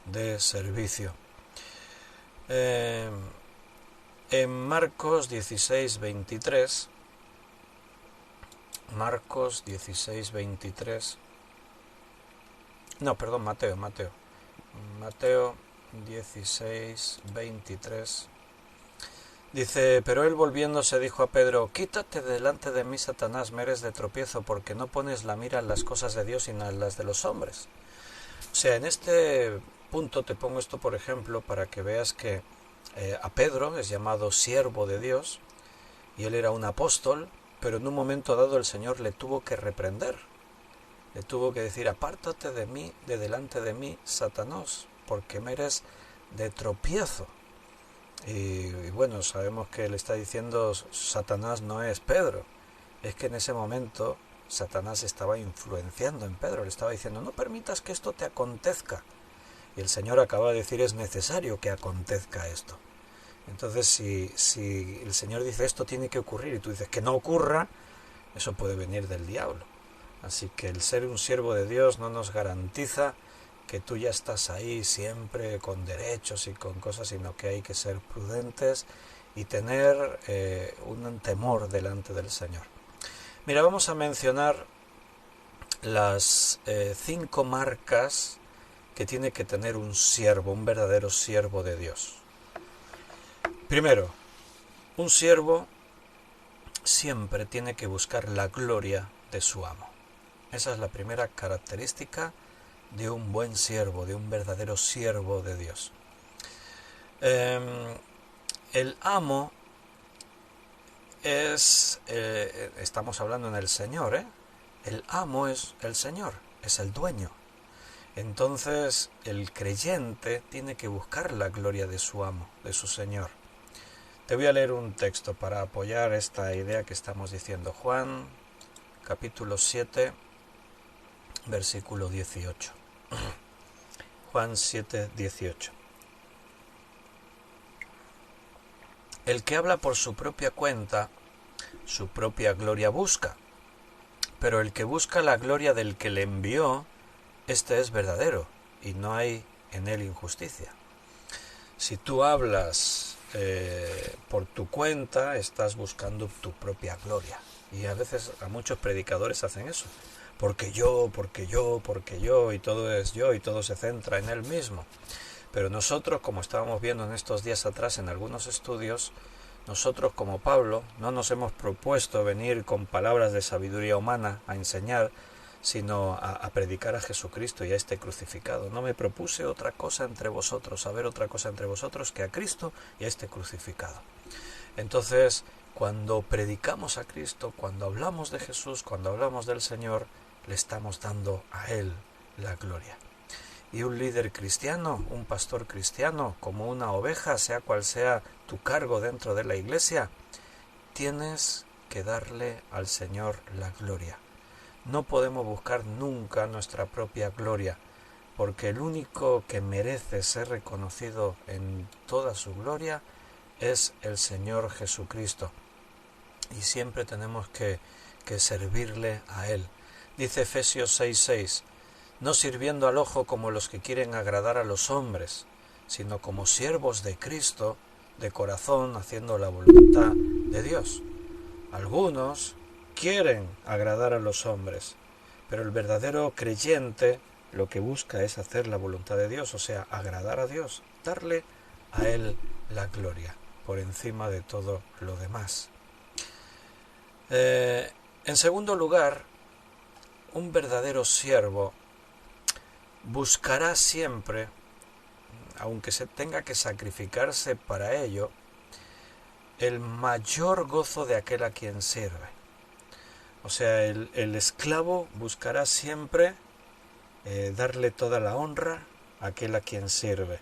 de servicio. En Marcos 16:23, Marcos 16:23, no, perdón, Mateo 16:23, dice, pero él volviéndose dijo a Pedro, quítate delante de mí, Satanás, me eres de tropiezo, porque no pones la mira en las cosas de Dios sino en las de los hombres. O sea, en este punto te pongo esto por ejemplo para que veas que a Pedro es llamado siervo de Dios, y él era un apóstol, pero en un momento dado el Señor le tuvo que reprender, le tuvo que decir, apártate de mí, de delante de mí, Satanás, porque me eres de tropiezo. Y bueno, sabemos que le está diciendo Satanás no es Pedro, es que en ese momento Satanás estaba influenciando en Pedro, le estaba diciendo, no permitas que esto te acontezca. Y el Señor acaba de decir, es necesario que acontezca esto. Entonces, si el Señor dice esto tiene que ocurrir y tú dices que no ocurra, eso puede venir del diablo. Así que el ser un siervo de Dios no nos garantiza que tú ya estás ahí siempre con derechos y con cosas, sino que hay que ser prudentes y tener un temor delante del Señor. Mira, vamos a mencionar las 5 marcas que tiene que tener un siervo, un verdadero siervo de Dios. Primero, un siervo siempre tiene que buscar la gloria de su amo. Esa es la primera característica de un buen siervo, de un verdadero siervo de Dios. El amo estamos hablando en el Señor, el amo es el Señor, es el dueño. Entonces el creyente tiene que buscar la gloria de su amo, de su Señor. Te voy a leer un texto para apoyar esta idea que estamos diciendo. Juan, capítulo 7, versículo 18. Juan 7, 18. El que habla por su propia cuenta, su propia gloria busca, pero el que busca la gloria del que le envió, este es verdadero, y no hay en él injusticia. Si tú hablas por tu cuenta, estás buscando tu propia gloria. Y a veces a muchos predicadores hacen eso. Porque yo, y todo es yo, y todo se centra en él mismo. Pero nosotros, como estábamos viendo en estos días atrás en algunos estudios, nosotros como Pablo no nos hemos propuesto venir con palabras de sabiduría humana a enseñar, sino a predicar a Jesucristo y a este crucificado. No me propuse otra cosa entre vosotros, saber otra cosa entre vosotros que a Cristo y a este crucificado. Entonces, cuando predicamos a Cristo, cuando hablamos de Jesús, cuando hablamos del Señor, le estamos dando a Él la gloria. Y un líder cristiano, un pastor cristiano, como una oveja, sea cual sea tu cargo dentro de la iglesia, tienes que darle al Señor la gloria. No podemos buscar nunca nuestra propia gloria, porque el único que merece ser reconocido en toda su gloria es el Señor Jesucristo. Y siempre tenemos que servirle a Él. Dice Efesios 6:6, no sirviendo al ojo como los que quieren agradar a los hombres, sino como siervos de Cristo, de corazón, haciendo la voluntad de Dios. Algunos quieren agradar a los hombres, pero el verdadero creyente lo que busca es hacer la voluntad de Dios, o sea, agradar a Dios, darle a Él la gloria, por encima de todo lo demás. En segundo lugar, un verdadero siervo buscará siempre, aunque se tenga que sacrificarse para ello, el mayor gozo de aquel a quien sirve. O sea, el esclavo buscará siempre darle toda la honra a aquel a quien sirve,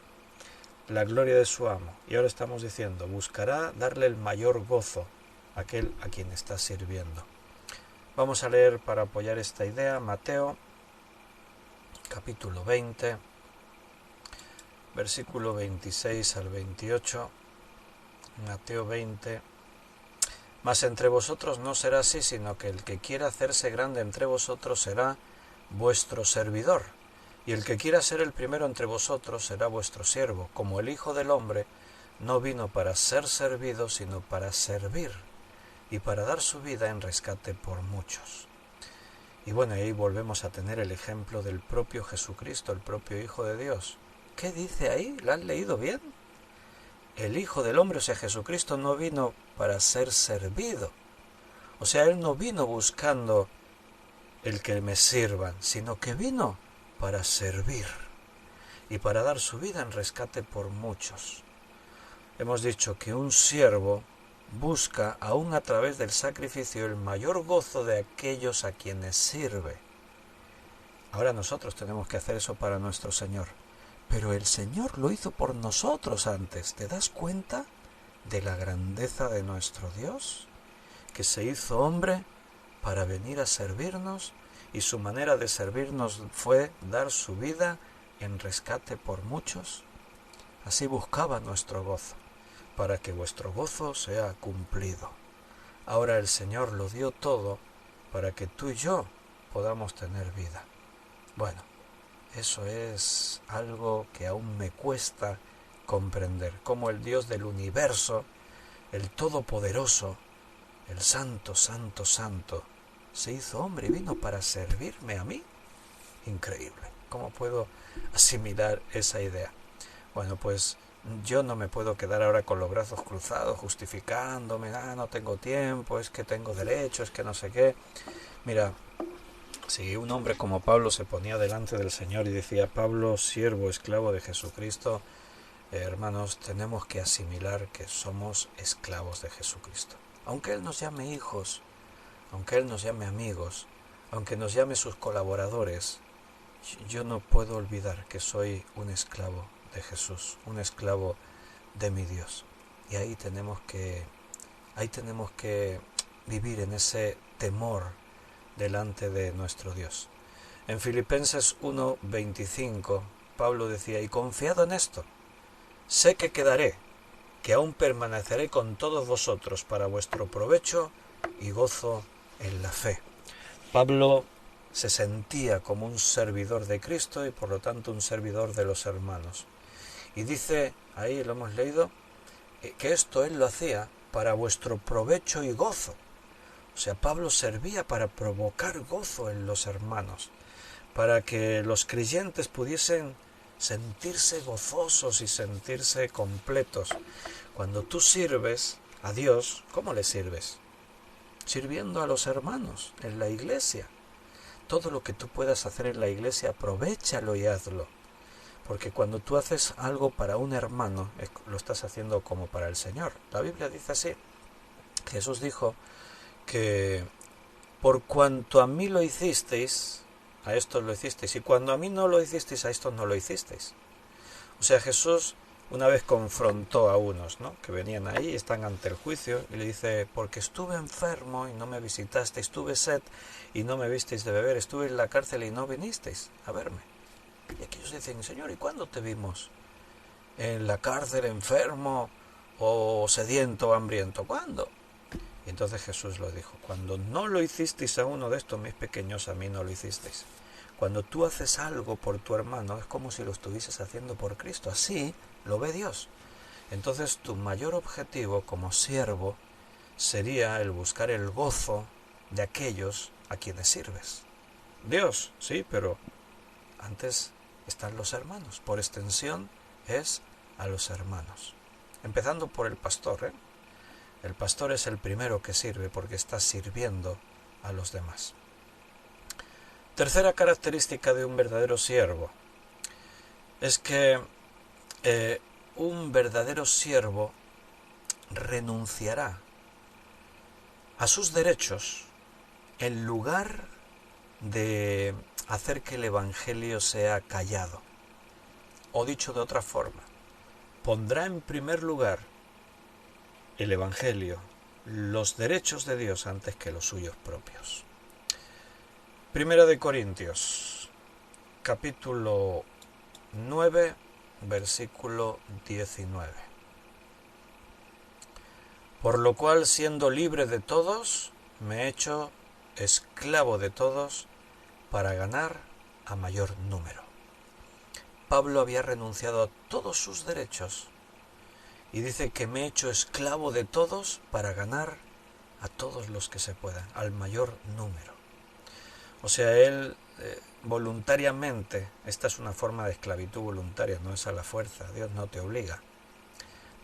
la gloria de su amo. Y ahora estamos diciendo, buscará darle el mayor gozo a aquel a quien está sirviendo. Vamos a leer para apoyar esta idea Mateo, capítulo 20, versículo 26 al 28. Mateo 20. Mas entre vosotros no será así, sino que el que quiera hacerse grande entre vosotros será vuestro servidor, y el que quiera ser el primero entre vosotros será vuestro siervo, como el Hijo del Hombre no vino para ser servido, sino para servir, y para dar su vida en rescate por muchos. Y bueno, ahí volvemos a tener el ejemplo del propio Jesucristo, el propio Hijo de Dios. ¿Qué dice ahí? ¿La han leído bien? El Hijo del Hombre, o sea, Jesucristo no vino para ser servido. O sea, Él no vino buscando el que me sirvan, sino que vino para servir y para dar su vida en rescate por muchos. Hemos dicho que un siervo busca, aún a través del sacrificio, el mayor gozo de aquellos a quienes sirve. Ahora nosotros tenemos que hacer eso para nuestro Señor. Pero el Señor lo hizo por nosotros antes. ¿Te das cuenta de la grandeza de nuestro Dios? Que se hizo hombre para venir a servirnos, y su manera de servirnos fue dar su vida en rescate por muchos. Así buscaba nuestro gozo, para que vuestro gozo sea cumplido. Ahora el Señor lo dio todo para que tú y yo podamos tener vida. Bueno, eso es algo que aún me cuesta comprender, cómo el Dios del universo, el Todopoderoso, el Santo, Santo, Santo, se hizo hombre y vino para servirme a mí. Increíble. ¿Cómo puedo asimilar esa idea? Bueno, pues yo no me puedo quedar ahora con los brazos cruzados justificándome, no tengo tiempo, es que tengo derecho, es que no sé qué. Mira, si un hombre como Pablo se ponía delante del Señor y decía, Pablo, siervo, esclavo de Jesucristo, hermanos, tenemos que asimilar que somos esclavos de Jesucristo. Aunque Él nos llame hijos, aunque Él nos llame amigos, aunque nos llame sus colaboradores, yo no puedo olvidar que soy un esclavo de Jesús, un esclavo de mi Dios. Y ahí tenemos que vivir en ese temor delante de nuestro Dios. En Filipenses 1:25, Pablo decía, y confiado en esto, sé que quedaré, que aún permaneceré con todos vosotros para vuestro provecho y gozo en la fe. Pablo se sentía como un servidor de Cristo y por lo tanto un servidor de los hermanos. Y dice, ahí lo hemos leído, que esto él lo hacía para vuestro provecho y gozo. O sea, Pablo servía para provocar gozo en los hermanos, para que los creyentes pudiesen sentirse gozosos y sentirse completos. Cuando tú sirves a Dios, ¿cómo le sirves? Sirviendo a los hermanos en la iglesia. Todo lo que tú puedas hacer en la iglesia, aprovéchalo y hazlo. Porque cuando tú haces algo para un hermano, lo estás haciendo como para el Señor. La Biblia dice así. Jesús dijo que por cuanto a mí lo hicisteis, a estos lo hicisteis, y cuando a mí no lo hicisteis, a estos no lo hicisteis. O sea, Jesús una vez confrontó a unos, ¿no?, que venían ahí, están ante el juicio, y le dice, porque estuve enfermo y no me visitasteis, tuve sed y no me visteis de beber, estuve en la cárcel y no vinisteis a verme. Y aquellos dicen, Señor, ¿y cuándo te vimos? ¿En la cárcel, enfermo, o sediento o hambriento? ¿Cuándo? Y entonces Jesús lo dijo, cuando no lo hicisteis a uno de estos mis pequeños, a mí no lo hicisteis. Cuando tú haces algo por tu hermano, es como si lo estuvieses haciendo por Cristo. Así lo ve Dios. Entonces tu mayor objetivo como siervo sería el buscar el gozo de aquellos a quienes sirves. Dios, sí, pero antes están los hermanos. Por extensión es a los hermanos. Empezando por el pastor, ¿eh? El pastor es el primero que sirve porque está sirviendo a los demás. Tercera característica de un verdadero siervo es que un verdadero siervo renunciará a sus derechos en lugar de hacer que el Evangelio sea callado. O dicho de otra forma, pondrá en primer lugar el Evangelio, los derechos de Dios antes que los suyos propios. Primera de Corintios, capítulo 9, versículo 19. Por lo cual, siendo libre de todos, me he hecho esclavo de todos para ganar a mayor número. Pablo había renunciado a todos sus derechos y dice que me he hecho esclavo de todos para ganar a todos los que se puedan, al mayor número. O sea, él voluntariamente, esta es una forma de esclavitud voluntaria, no es a la fuerza, Dios no te obliga.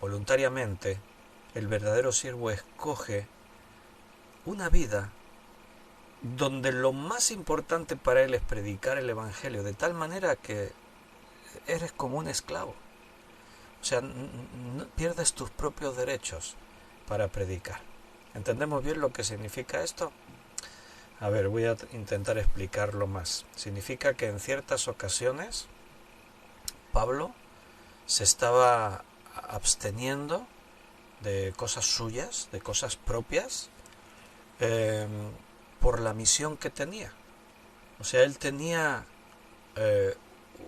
Voluntariamente, el verdadero siervo escoge una vida donde lo más importante para él es predicar el Evangelio, de tal manera que eres como un esclavo. O sea, no pierdes tus propios derechos para predicar. ¿Entendemos bien lo que significa esto? A ver, voy a intentar explicarlo más. Significa que en ciertas ocasiones Pablo se estaba absteniendo de cosas suyas, de cosas propias, por la misión que tenía. O sea, él tenía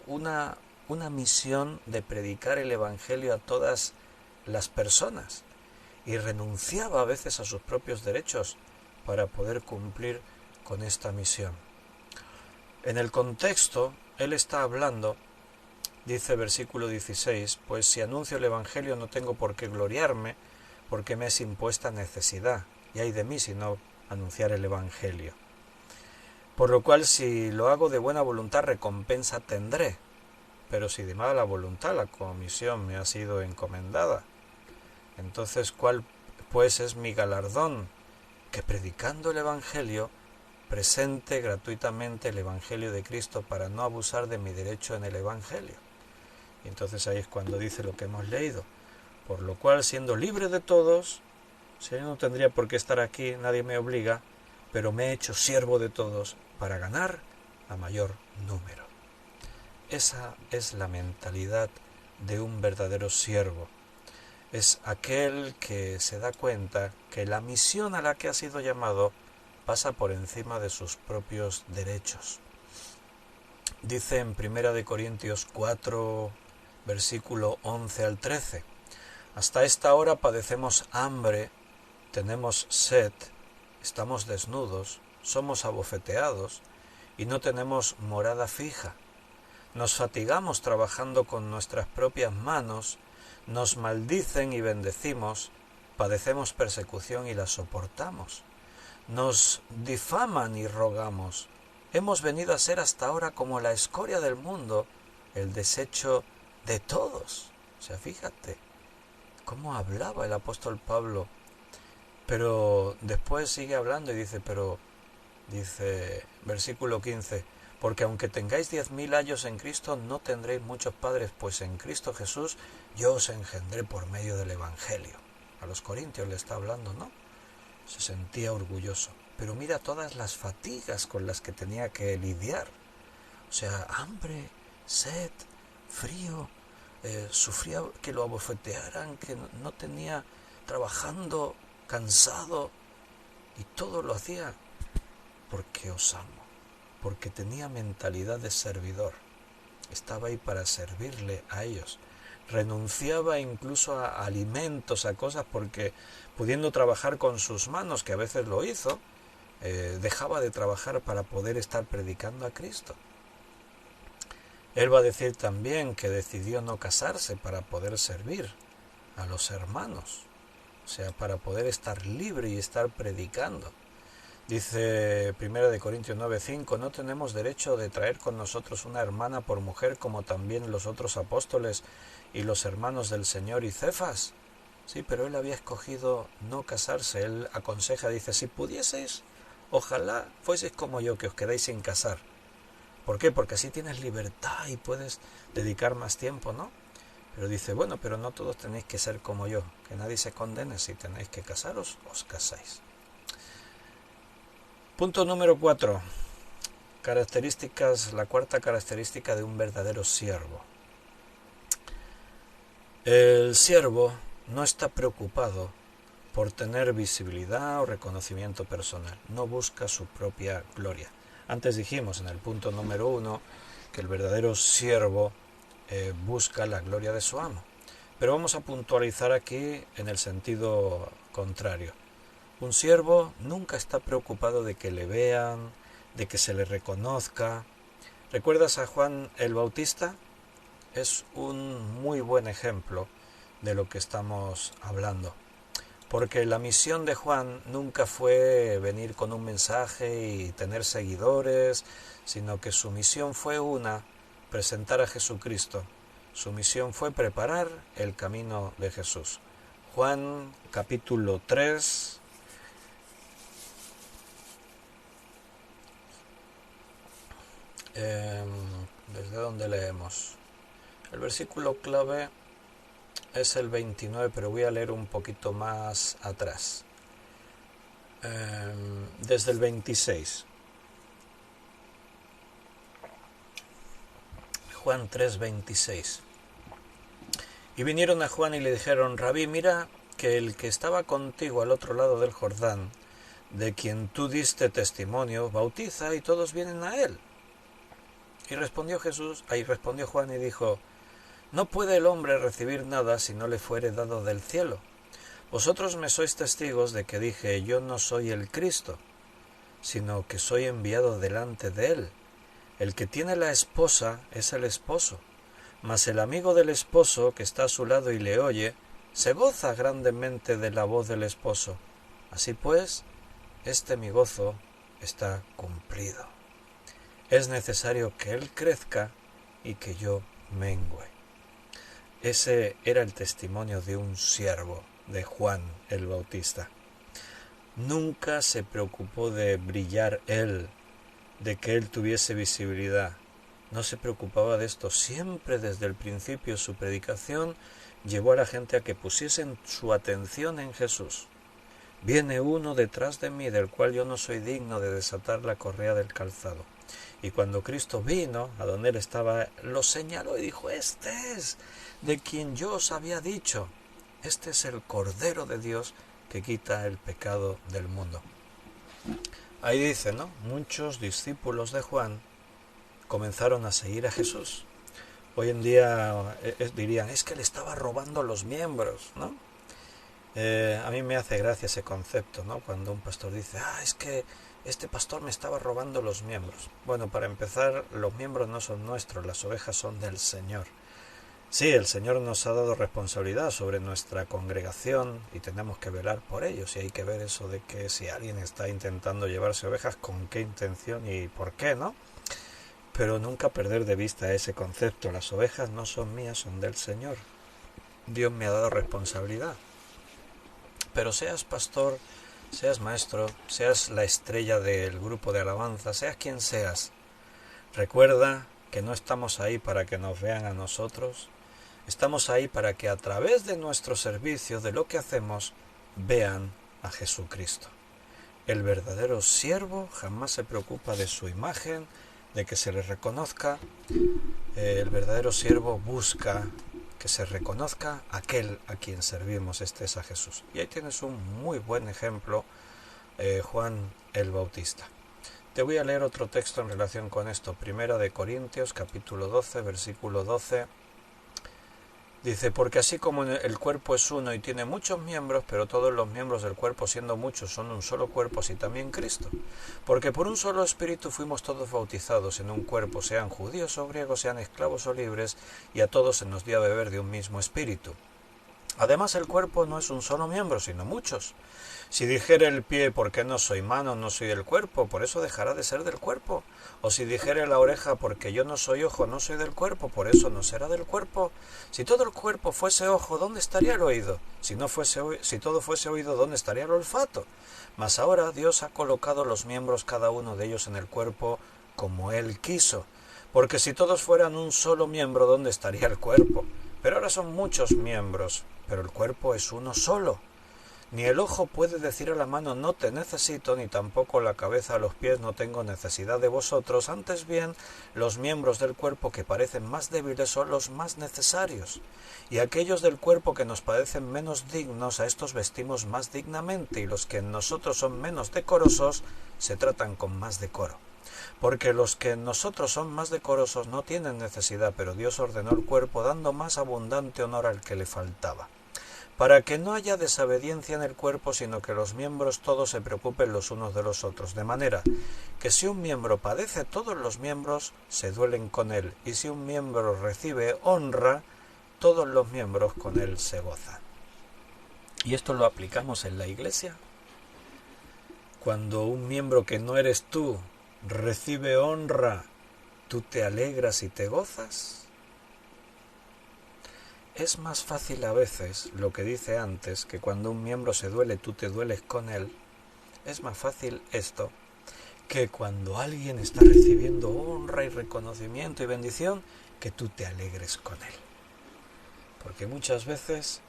una misión de predicar el Evangelio a todas las personas y renunciaba a veces a sus propios derechos para poder cumplir con esta misión. En el contexto, él está hablando, dice versículo 16, pues si anuncio el Evangelio no tengo por qué gloriarme, porque me es impuesta necesidad, y ay de mí si no anunciar el Evangelio. Por lo cual, si lo hago de buena voluntad, recompensa tendré. Pero si de mala voluntad la comisión me ha sido encomendada, entonces ¿cuál pues es mi galardón? Que predicando el Evangelio, presente gratuitamente el Evangelio de Cristo para no abusar de mi derecho en el Evangelio. Y entonces ahí es cuando dice lo que hemos leído. Por lo cual, siendo libre de todos, si yo no tendría por qué estar aquí, nadie me obliga, pero me he hecho siervo de todos para ganar a mayor número. Esa es la mentalidad de un verdadero siervo. Es aquel que se da cuenta que la misión a la que ha sido llamado pasa por encima de sus propios derechos. Dice en 1 Corintios 4, versículo 11 al 13, hasta esta hora padecemos hambre, tenemos sed, estamos desnudos, somos abofeteados y no tenemos morada fija. Nos fatigamos trabajando con nuestras propias manos, nos maldicen y bendecimos, padecemos persecución y la soportamos. Nos difaman y rogamos. Hemos venido a ser hasta ahora como la escoria del mundo, el desecho de todos. O sea, fíjate cómo hablaba el apóstol Pablo. Pero después sigue hablando y dice, versículo 15, porque aunque tengáis 10.000 años en Cristo, no tendréis muchos padres, pues en Cristo Jesús yo os engendré por medio del Evangelio. A los corintios le está hablando, ¿no? Se sentía orgulloso. Pero mira todas las fatigas con las que tenía que lidiar. O sea, hambre, sed, frío, sufría que lo abofetearan, que no tenía trabajando, cansado, y todo lo hacía porque os amo, porque tenía mentalidad de servidor. Estaba ahí para servirle a ellos. Renunciaba incluso a alimentos, a cosas, porque pudiendo trabajar con sus manos, que a veces lo hizo, dejaba de trabajar para poder estar predicando a Cristo. Él va a decir también que decidió no casarse para poder servir a los hermanos, o sea, para poder estar libre y estar predicando. Dice 1 Corintios 9:5, no tenemos derecho de traer con nosotros una hermana por mujer como también los otros apóstoles y los hermanos del Señor y Cefas. Sí, pero él había escogido no casarse. Él aconseja, dice, si pudieseis, ojalá fueseis como yo, que os quedéis sin casar. ¿Por qué? Porque así tienes libertad y puedes dedicar más tiempo, ¿no? Pero dice, bueno, pero no todos tenéis que ser como yo, que nadie se condene. Si tenéis que casaros, os casáis. Punto número 4. La cuarta característica de un verdadero siervo. El siervo no está preocupado por tener visibilidad o reconocimiento personal. No busca su propia gloria. Antes dijimos en el punto número 1 que el verdadero siervo busca la gloria de su amo. Pero vamos a puntualizar aquí en el sentido contrario. Un siervo nunca está preocupado de que le vean, de que se le reconozca. ¿Recuerdas a Juan el Bautista? Es un muy buen ejemplo de lo que estamos hablando. Porque la misión de Juan nunca fue venir con un mensaje y tener seguidores, sino que su misión fue presentar a Jesucristo. Su misión fue preparar el camino de Jesús. Juan capítulo 3, ¿desde dónde leemos? El versículo clave es el 29, pero voy a leer un poquito más atrás. Desde el 26. Juan 3:26. Y vinieron a Juan y le dijeron, Rabí, mira que el que estaba contigo al otro lado del Jordán, de quien tú diste testimonio, bautiza y todos vienen a él. Y respondió Juan y dijo, no puede el hombre recibir nada si no le fuere dado del cielo. Vosotros me sois testigos de que dije, yo no soy el Cristo, sino que soy enviado delante de él. El que tiene la esposa es el esposo, mas el amigo del esposo que está a su lado y le oye, se goza grandemente de la voz del esposo. Así pues, mi gozo está cumplido. Es necesario que Él crezca y que yo mengüe. Ese era el testimonio de un siervo, de Juan el Bautista. Nunca se preocupó de brillar él, de que él tuviese visibilidad. No se preocupaba de esto. Siempre desde el principio su predicación llevó a la gente a que pusiesen su atención en Jesús. Viene uno detrás de mí, del cual yo no soy digno de desatar la correa del calzado. Y cuando Cristo vino a donde él estaba, lo señaló y dijo: este es de quien yo os había dicho. Este es el Cordero de Dios que quita el pecado del mundo. Ahí dice, ¿no? Muchos discípulos de Juan comenzaron a seguir a Jesús. Hoy en día dirían, es que le estaba robando los miembros, ¿no? A mí me hace gracia ese concepto, ¿no? Cuando un pastor dice, es que este pastor me estaba robando los miembros. Bueno, para empezar, los miembros no son nuestros, las ovejas son del Señor. Sí, el Señor nos ha dado responsabilidad sobre nuestra congregación y tenemos que velar por ellos. Y hay que ver eso de que si alguien está intentando llevarse ovejas, con qué intención y por qué, ¿no? Pero nunca perder de vista ese concepto. Las ovejas no son mías, son del Señor. Dios me ha dado responsabilidad. Pero seas pastor, seas maestro, seas la estrella del grupo de alabanza, seas quien seas, recuerda que no estamos ahí para que nos vean a nosotros. Estamos ahí para que a través de nuestro servicio, de lo que hacemos, vean a Jesucristo. El verdadero siervo jamás se preocupa de su imagen, de que se le reconozca. El verdadero siervo busca que se reconozca aquel a quien servimos, este es a Jesús. Y ahí tienes un muy buen ejemplo, Juan el Bautista. Te voy a leer otro texto en relación con esto. Primera de Corintios, capítulo 12, versículo 12. Dice, porque así como el cuerpo es uno y tiene muchos miembros, pero todos los miembros del cuerpo, siendo muchos, son un solo cuerpo, así también Cristo. Porque por un solo espíritu fuimos todos bautizados en un cuerpo, sean judíos o griegos, sean esclavos o libres, y a todos se nos dio a beber de un mismo espíritu. Además, el cuerpo no es un solo miembro, sino muchos. Si dijere el pie, ¿por qué no soy mano, no soy del cuerpo? Por eso dejará de ser del cuerpo. O si dijere la oreja, porque yo no soy ojo, no soy del cuerpo, por eso no será del cuerpo. Si todo el cuerpo fuese ojo, ¿dónde estaría el oído? Si todo fuese oído, ¿dónde estaría el olfato? Mas ahora Dios ha colocado los miembros, cada uno de ellos, en el cuerpo como Él quiso. Porque si todos fueran un solo miembro, ¿dónde estaría el cuerpo? Pero ahora son muchos miembros, pero el cuerpo es uno solo. Ni el ojo puede decir a la mano, no te necesito, ni tampoco la cabeza a los pies, no tengo necesidad de vosotros. Antes bien, los miembros del cuerpo que parecen más débiles son los más necesarios. Y aquellos del cuerpo que nos parecen menos dignos, a estos vestimos más dignamente, y los que en nosotros son menos decorosos, se tratan con más decoro. Porque los que en nosotros son más decorosos no tienen necesidad, pero Dios ordenó el cuerpo dando más abundante honor al que le faltaba. Para que no haya desobediencia en el cuerpo, sino que los miembros todos se preocupen los unos de los otros, de manera que si un miembro padece, todos los miembros se duelen con él, y si un miembro recibe honra, todos los miembros con él se gozan. Y esto lo aplicamos en la Iglesia. Cuando un miembro que no eres tú recibe honra, ¿tú te alegras y te gozas? Es más fácil a veces lo que dice antes, que cuando un miembro se duele, tú te dueles con él. Es más fácil esto, que cuando alguien está recibiendo honra y reconocimiento y bendición, que tú te alegres con él. Porque muchas veces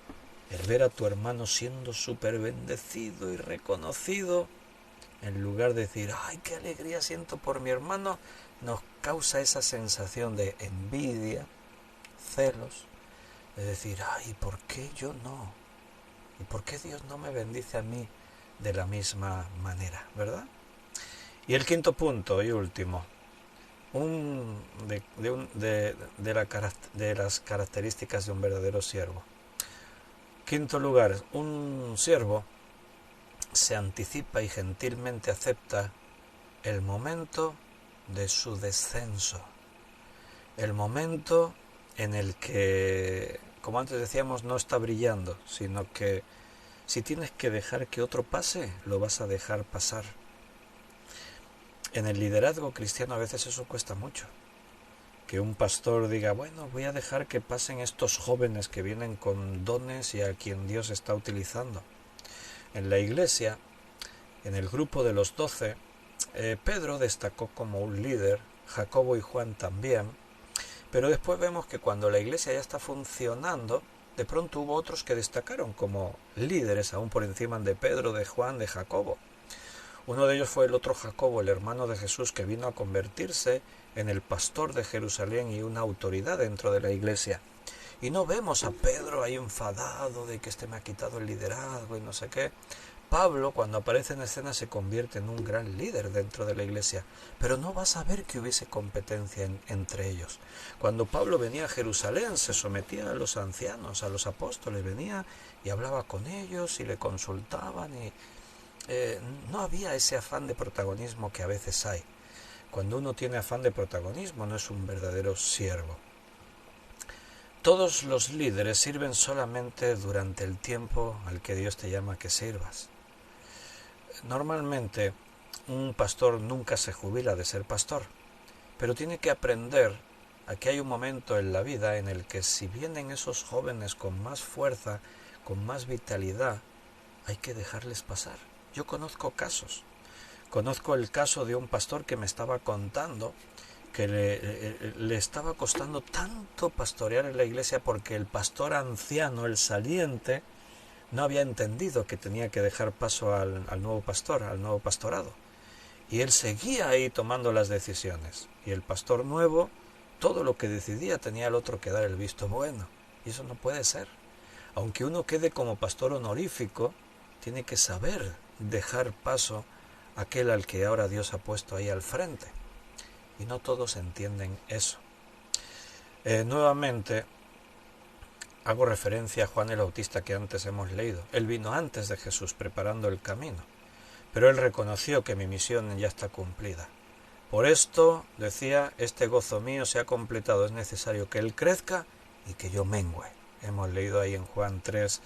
el ver a tu hermano siendo súper bendecido y reconocido, en lugar de decir, ¡ay, qué alegría siento por mi hermano!, nos causa esa sensación de envidia, celos. Es decir, ¿y por qué yo no? ¿Y por qué Dios no me bendice a mí de la misma manera? ¿Verdad? Y el quinto punto y último, de las características de un verdadero siervo. Quinto lugar, un siervo se anticipa y gentilmente acepta el momento de su descenso, el momento en el que, como antes decíamos, no está brillando, sino que si tienes que dejar que otro pase, lo vas a dejar pasar. En el liderazgo cristiano a veces eso cuesta mucho. Que un pastor diga, bueno, voy a dejar que pasen estos jóvenes que vienen con dones y a quien Dios está utilizando. En la iglesia, en el grupo de los 12, Pedro destacó como un líder, Jacobo y Juan también, pero después vemos que cuando la iglesia ya está funcionando, de pronto hubo otros que destacaron como líderes aún por encima de Pedro, de Juan, de Jacobo. Uno de ellos fue el otro Jacobo, el hermano de Jesús, que vino a convertirse en el pastor de Jerusalén y una autoridad dentro de la iglesia. Y no vemos a Pedro ahí enfadado de que me ha quitado el liderazgo y no sé qué. Pablo, cuando aparece en escena, se convierte en un gran líder dentro de la iglesia, pero no vas a ver que hubiese competencia entre ellos. Cuando Pablo venía a Jerusalén, se sometía a los ancianos, a los apóstoles, venía y hablaba con ellos y le consultaban y no había ese afán de protagonismo que a veces hay. Cuando uno tiene afán de protagonismo, no es un verdadero siervo. Todos los líderes sirven solamente durante el tiempo al que Dios te llama que sirvas. Normalmente, un pastor nunca se jubila de ser pastor, pero tiene que aprender a que hay un momento en la vida en el que si vienen esos jóvenes con más fuerza, con más vitalidad, hay que dejarles pasar. Yo conozco casos. Conozco el caso de un pastor que me estaba contando que le estaba costando tanto pastorear en la iglesia porque el pastor anciano, el saliente, no había entendido que tenía que dejar paso al nuevo pastor, al nuevo pastorado. Y él seguía ahí tomando las decisiones. Y el pastor nuevo, todo lo que decidía tenía el otro que dar el visto bueno. Y eso no puede ser. Aunque uno quede como pastor honorífico, tiene que saber dejar paso a aquel al que ahora Dios ha puesto ahí al frente. Y no todos entienden eso. Nuevamente, hago referencia a Juan el Bautista que antes hemos leído. Él vino antes de Jesús preparando el camino, pero él reconoció que mi misión ya está cumplida. Por esto, decía, este gozo mío se ha completado, es necesario que él crezca y que yo mengüe. Hemos leído ahí en Juan 3,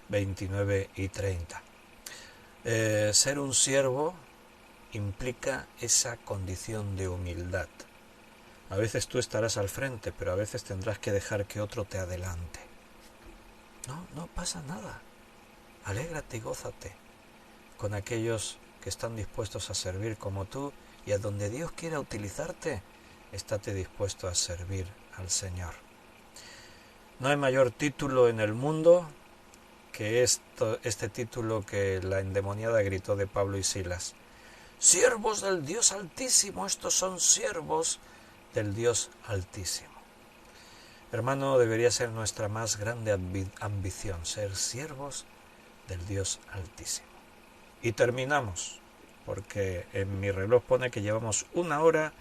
29 y 30. Ser un siervo implica esa condición de humildad. A veces tú estarás al frente, pero a veces tendrás que dejar que otro te adelante. No pasa nada. Alégrate y gózate con aquellos que están dispuestos a servir como tú, y a donde Dios quiera utilizarte, estate dispuesto a servir al Señor. No hay mayor título en el mundo que este título que la endemoniada gritó de Pablo y Silas. Siervos del Dios Altísimo, estos son siervos del Dios Altísimo. Hermano, debería ser nuestra más grande ambición, ser siervos del Dios Altísimo. Y terminamos, porque en mi reloj pone que llevamos 1 hora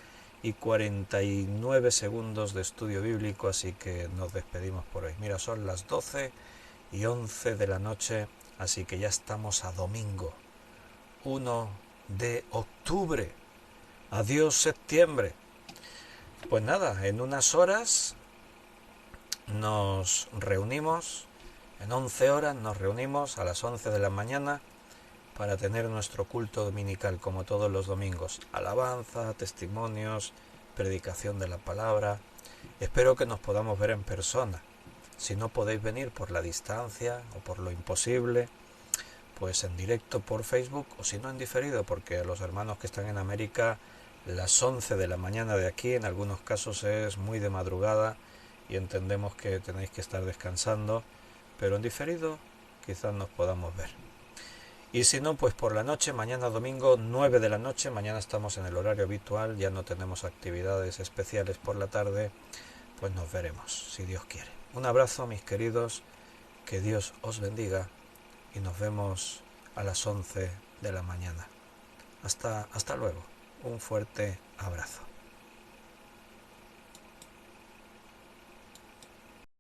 y 49 segundos de estudio bíblico, así que nos despedimos por hoy. Mira, son las 12:11 de la noche, así que ya estamos a domingo, 1 de octubre. Adiós septiembre. Pues nada, en unas horas nos reunimos, en 11 horas nos reunimos a las 11 de la mañana para tener nuestro culto dominical como todos los domingos. Alabanza, testimonios, predicación de la palabra. Espero que nos podamos ver en persona. Si no podéis venir por la distancia o por lo imposible, pues en directo por Facebook, o si no en diferido, porque a los hermanos que están en América, las 11 de la mañana de aquí, en algunos casos es muy de madrugada y entendemos que tenéis que estar descansando, pero en diferido quizás nos podamos ver. Y si no, pues por la noche, mañana domingo 9 de la noche, mañana estamos en el horario habitual, ya no tenemos actividades especiales por la tarde, pues nos veremos, si Dios quiere. Un abrazo, mis queridos, que Dios os bendiga y nos vemos a las 11 de la mañana. Hasta luego, un fuerte abrazo.